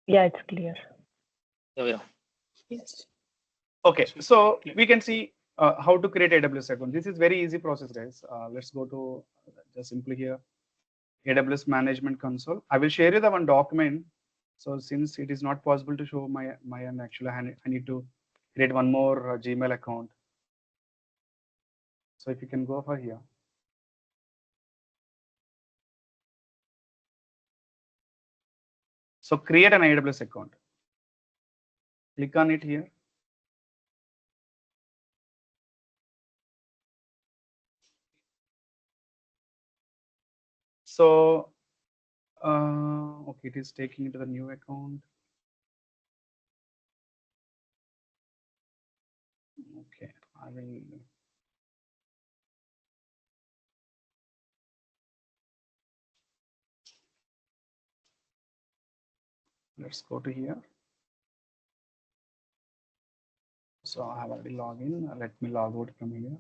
Speaker 4: Yeah, it's clear.
Speaker 6: Yeah.
Speaker 4: Yes.
Speaker 1: Okay, so we can see how to create AWS account. This is very easy process, guys. Let's go to just simply here, AWS Management Console. I will share you the one document. So since it is not possible to show my end, actually I need to create one more Gmail account. So if you can go for here. So create an AWS account. Click on it here. So, okay, it is taking it to the new account. Okay, I will. Let's go to here. So I have already logged in. Let me log out from here.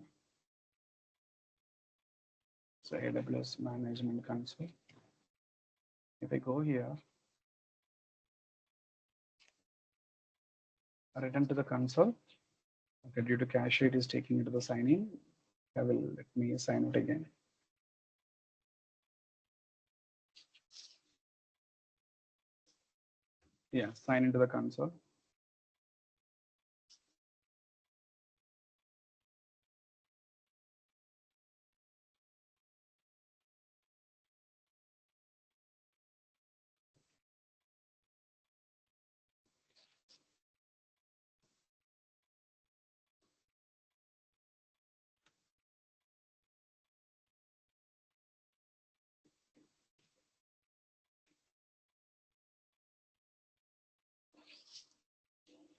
Speaker 1: So AWS Management Console. If I go here, return to the console. Okay, due to cache, it is taking me to the sign in. I will let me sign out again. Yeah, sign into the console.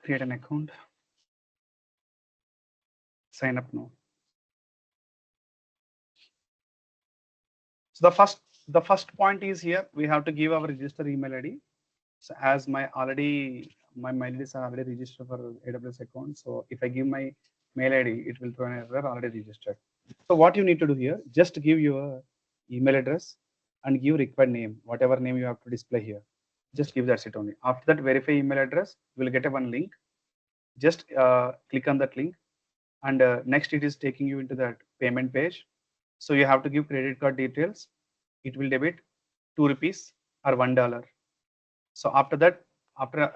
Speaker 1: Create an account. Sign up now. So the first point is here, we have to give our register email ID. So as my mail IDs are already registered for AWS account. So if I give my mail ID, it will throw an error already registered. So what you need to do here, just give your email address and give required name, whatever name you have to display here. Just give that's it only. After that, verify email address, you will get a one link. Just click on that link, and next it is taking you into that payment page. So you have to give credit card details. It will debit 2 rupees or $1. So after that, after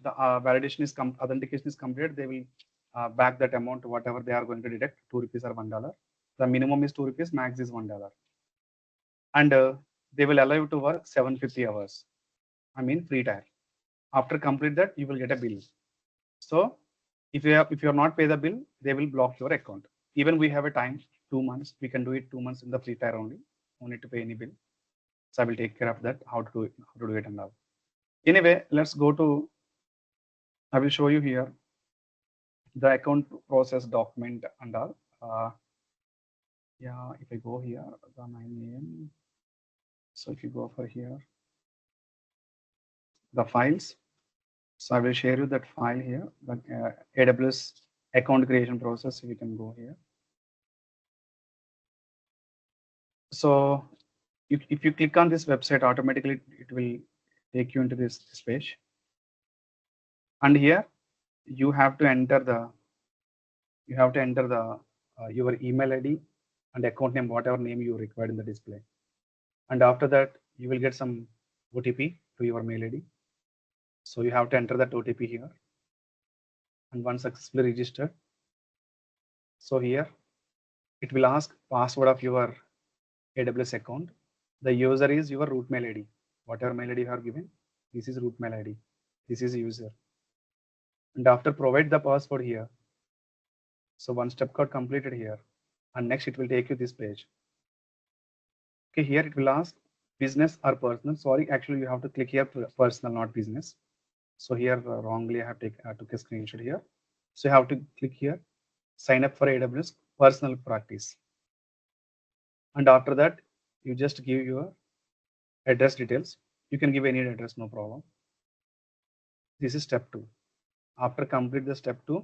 Speaker 1: the validation is authentication is completed, they will back that amount, whatever they are going to deduct, 2 rupees or $1. The minimum is 2 rupees, max is $1. And they will allow you to work 750 hours. I mean free time. After complete that, you will get a bill. So if you are not pay the bill, they will block your account. Even we have a time, 2 months. We can do it 2 months in the free tier only. No need to pay any bill. So I will take care of that, how to do it and all. Anyway, let's go to, I will show you here the account process document and all. Yeah, if I go here, the my name. So if you go for here, the files. So I will share you that file here, the AWS account creation process. So you can go here. So if you click on this website, automatically it will take you into this page. And here you have to enter the your email ID and account name, whatever name you required in the display. And after that, you will get some OTP to your mail ID. So you have to enter that OTP here. and once successfully registered, so here it will ask password of your AWS account. The user is your root mail ID. Whatever mail ID you have given, this is root mail ID. This is user. And after provide the password here, so one step got completed here, and next it will take you this page. Okay, here it will ask business or personal. Sorry, actually you have to click here personal, not business. So here wrongly I took a screenshot here. So you have to click here, sign up for AWS personal practice. And after that, you just give your address details. You can give any address, no problem. This is step 2. After complete the step 2,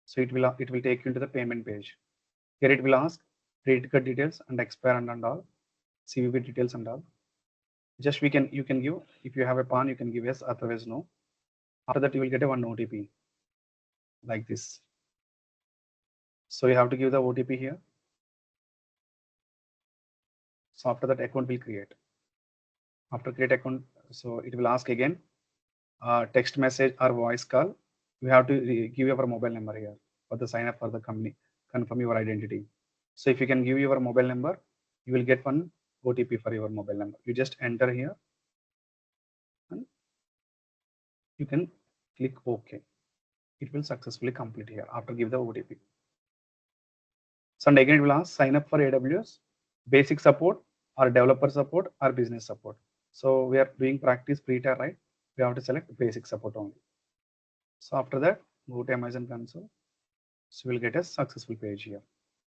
Speaker 1: so it will take you into the payment page. Here it will ask credit card details and expire and all, CVV details and all. Just you can give, if you have a PAN, you can give yes, otherwise no. After that, you will get a one OTP like this. So you have to give the OTP here. So after that, account will create. After create account, so it will ask again text message or voice call. You have to give your mobile number here for the sign up for the company, confirm your identity. So if you can give your mobile number, you will get one OTP for your mobile number. You just enter here and you can click OK. It will successfully complete here after give the OTP. So and again it will ask sign up for AWS basic support or developer support or business support. So we are doing practice pre-tier, right? We have to select basic support only. So after that, go to Amazon console. So we'll get a successful page here.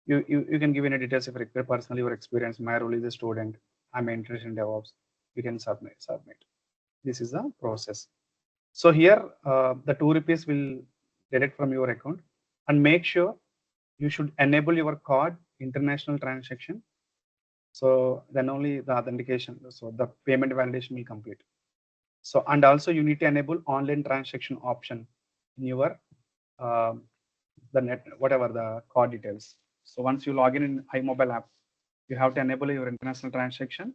Speaker 1: You can give any details if required, personally your experience. My role is a student. I'm interested in DevOps. You can submit. This is the process. So here the 2 rupees will deduct from your account, and make sure you should enable your card international transaction. So then only the authentication, so the payment validation will complete. So and also you need to enable online transaction option in your the net, whatever the card details. So once you log in iMobile app, you have to enable your international transaction,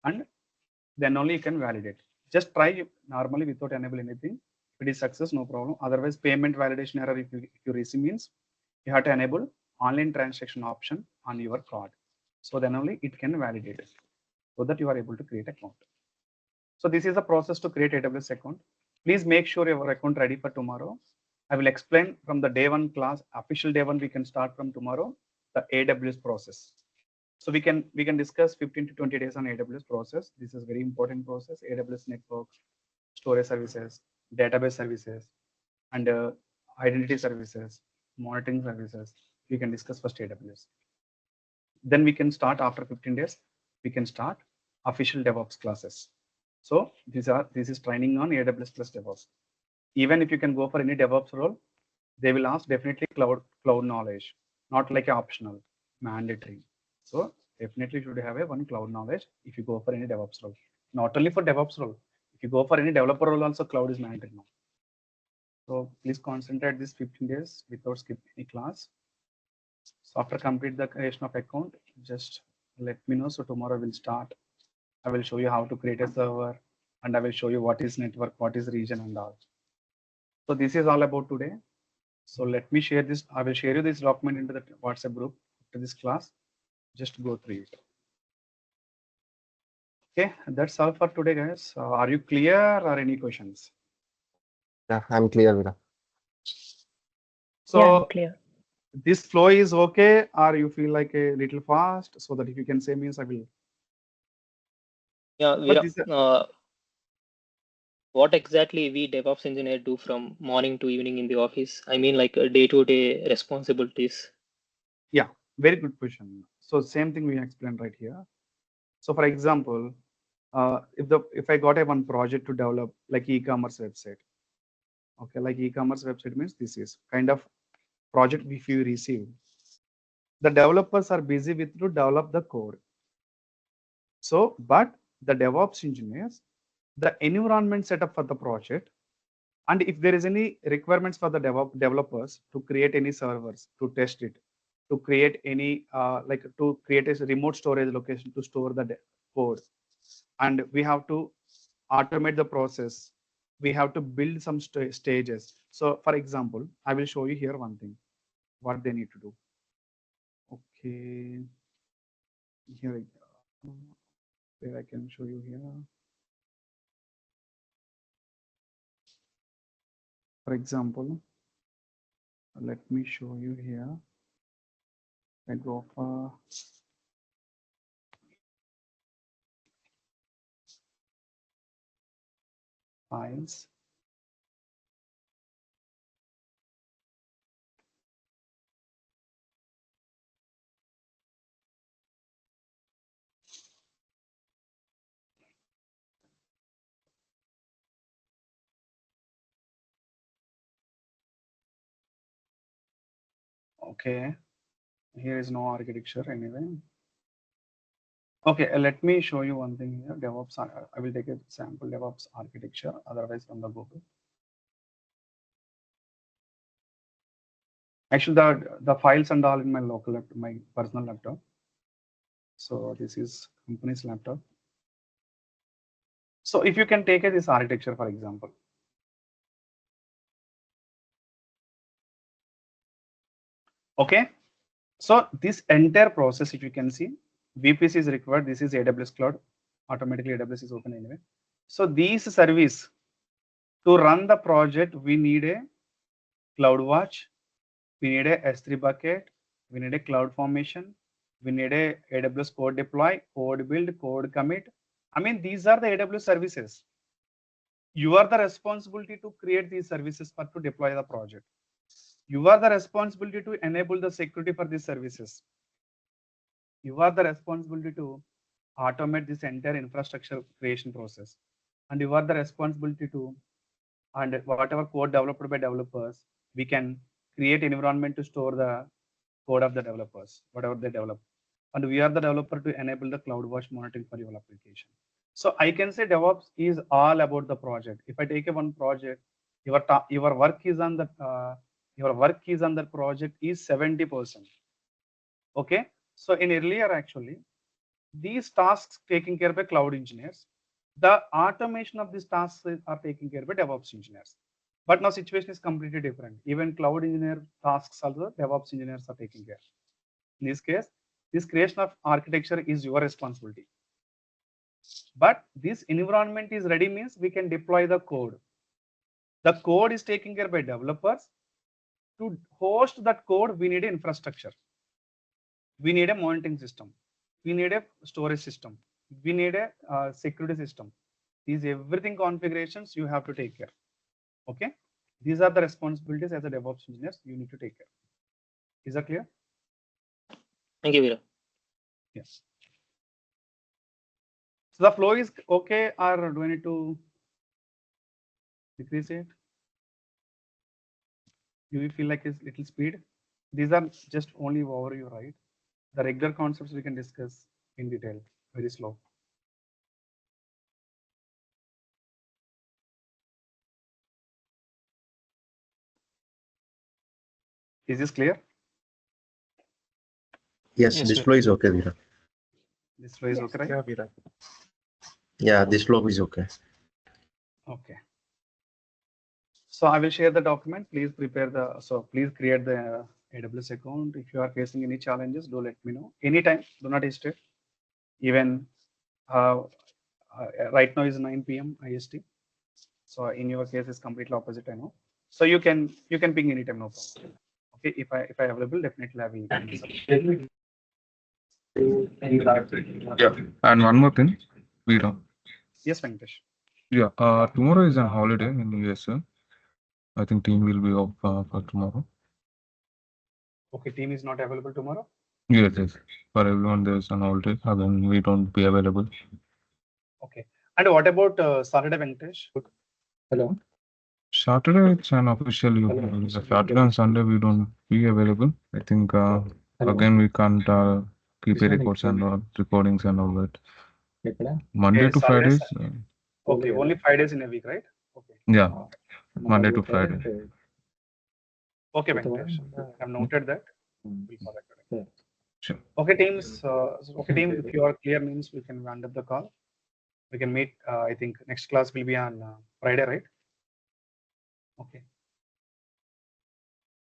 Speaker 1: and then only you can validate. Just try normally without enable anything. If it is success, no problem. Otherwise, payment validation error if you receive means you have to enable online transaction option on your card. So then only it can validate it, so that you are able to create account. So this is the process to create AWS account. Please make sure your account ready for tomorrow. I will explain from the day 1 class, official day 1, we can start from tomorrow, the AWS process. So we can discuss 15 to 20 days on AWS process. This is very important process. AWS networks, storage services, database services, and identity services, monitoring services. We can discuss first AWS. Then we can start after 15 days. We can start official DevOps classes. So this is training on AWS plus DevOps. Even if you can go for any DevOps role, they will ask definitely cloud knowledge, not like optional, mandatory. So definitely should have a one cloud knowledge if you go for any DevOps role. Not only for DevOps role, if you go for any developer role also, cloud is mandatory now. So please concentrate this 15 days without skipping any class. So after complete the creation of account, just let me know. So tomorrow we'll start. I will show you how to create a server, and I will show you what is network, what is region and all. So this is all about today. So let me share this. I will share you this document into the WhatsApp group after this class. Just go through it. Okay, that's all for today, guys. Are you clear or any questions?
Speaker 3: Yeah, I'm clear, Vida.
Speaker 1: So
Speaker 4: Yeah, I'm clear.
Speaker 1: this flow is okay, or you feel like a little fast? So that if you can say means I will.
Speaker 6: Yeah,
Speaker 1: But
Speaker 6: Veera, what exactly we DevOps engineer do from morning to evening in the office? I mean, like day-to-day responsibilities.
Speaker 1: Yeah, very good question. So same thing we explained right here. So for example, if I got a one project to develop like e-commerce website, okay, like e-commerce website means this is kind of project if you receive. The developers are busy with to develop the code. So, but the DevOps engineers, the environment setup for the project, and if there is any requirements for the developers to create any servers to test it, to create any like to create a remote storage location to store the code, and we have to automate the process we have to build some stages. So for example, I will show you here one thing, what they need to do. Okay, here we go. Where I can show you here. For example, let me show you here. I go for files. Okay, here is no architecture anyway. Okay, let me show you one thing here. DevOps, I will take a sample DevOps architecture, otherwise from the Google. Actually, the files and all in my local laptop, my personal laptop. So this is company's laptop. So if you can take this architecture, for example. Okay, so this entire process, if you can see, VPC is required. This is AWS cloud. Automatically AWS is open anyway. So these service to run the project, we need a CloudWatch, we need a S3 bucket, we need a CloudFormation, we need a AWS code deploy, code build, code commit. I mean, these are the AWS services. You are the responsibility to create these services for to deploy the project. You are the responsibility to enable the security for these services. You are the responsibility to automate this entire infrastructure creation process. And you are the responsibility to, and whatever code developed by developers, we can create environment to store the code of the developers, whatever they develop. And we are the developer to enable the CloudWatch monitoring for your application. So I can say DevOps is all about the project. If I take a one project, your work is on the project is 70%. Okay. So in earlier, actually, these tasks taken care by cloud engineers. The automation of these tasks are taken care by DevOps engineers. But now situation is completely different. Even cloud engineer tasks also DevOps engineers are taking care. In this case, this creation of architecture is your responsibility. But this environment is ready means we can deploy the code. The code is taken care by developers. To host that code, we need an infrastructure. We need a monitoring system. We need a storage system. We need a security system. These everything configurations you have to take care. Okay. These are the responsibilities as a DevOps engineers you need to take care. Is that clear?
Speaker 6: Thank you, Veera.
Speaker 1: Yes. So the flow is okay, or do I need to decrease it? Do you feel like it's little speed? These are just only overview, right? The regular concepts we can discuss in detail, very slow. Is this clear?
Speaker 3: Yes,
Speaker 6: Yes,
Speaker 3: this
Speaker 6: sir.
Speaker 3: flow is okay, Veera.
Speaker 1: This flow is okay, right?
Speaker 2: Yeah, Veera.
Speaker 3: Yeah, this flow is okay.
Speaker 1: Okay. So I will share the document. Please prepare please create the AWS account. If you are facing any challenges, do let me know. Anytime, do not hesitate. Even right now is 9 p.m. IST. So in your case, it's completely opposite, I know. So you can ping anytime, no problem. Okay, if I available, definitely I will answer.
Speaker 7: Yeah, and one more thing, Veera.
Speaker 1: Yes, Venkatesh.
Speaker 7: Yeah, tomorrow is a holiday in USA. I think team will be off for tomorrow.
Speaker 1: Okay, team is not available tomorrow.
Speaker 7: Yes, yes. For everyone, there's an holiday. Again, we don't be available.
Speaker 1: Okay. And what about Saturday, Venkatesh?
Speaker 2: Hello.
Speaker 7: Saturday, it's an official. Saturday and Sunday, we don't be available. I think again we can't keep a records and recordings and all that. Monday
Speaker 1: Okay,
Speaker 7: to
Speaker 1: Saturday,
Speaker 7: Fridays.
Speaker 1: Okay, only 5 days in a week, right? Okay.
Speaker 7: Yeah, Monday to Friday.
Speaker 1: Okay, Venkatesh. I've noted that. We'll follow it.
Speaker 7: Sure.
Speaker 1: Okay, teams. Okay, team. If you are clear, means we can round up the call. We can meet. I think next class will be on Friday, right? Okay.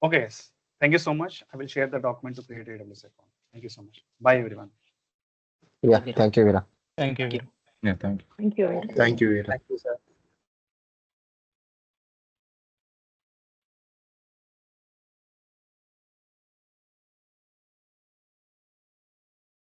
Speaker 1: Okay, yes. Thank you so much. I will share the document to create AWS account. Thank you so much. Bye, everyone.
Speaker 3: Yeah,
Speaker 6: Veera.
Speaker 3: thank you, Veera.
Speaker 8: Thank you.
Speaker 6: Thank you.
Speaker 7: Yeah, thank you.
Speaker 4: Thank you.
Speaker 3: Thank you, Veera.
Speaker 5: Thank you, sir.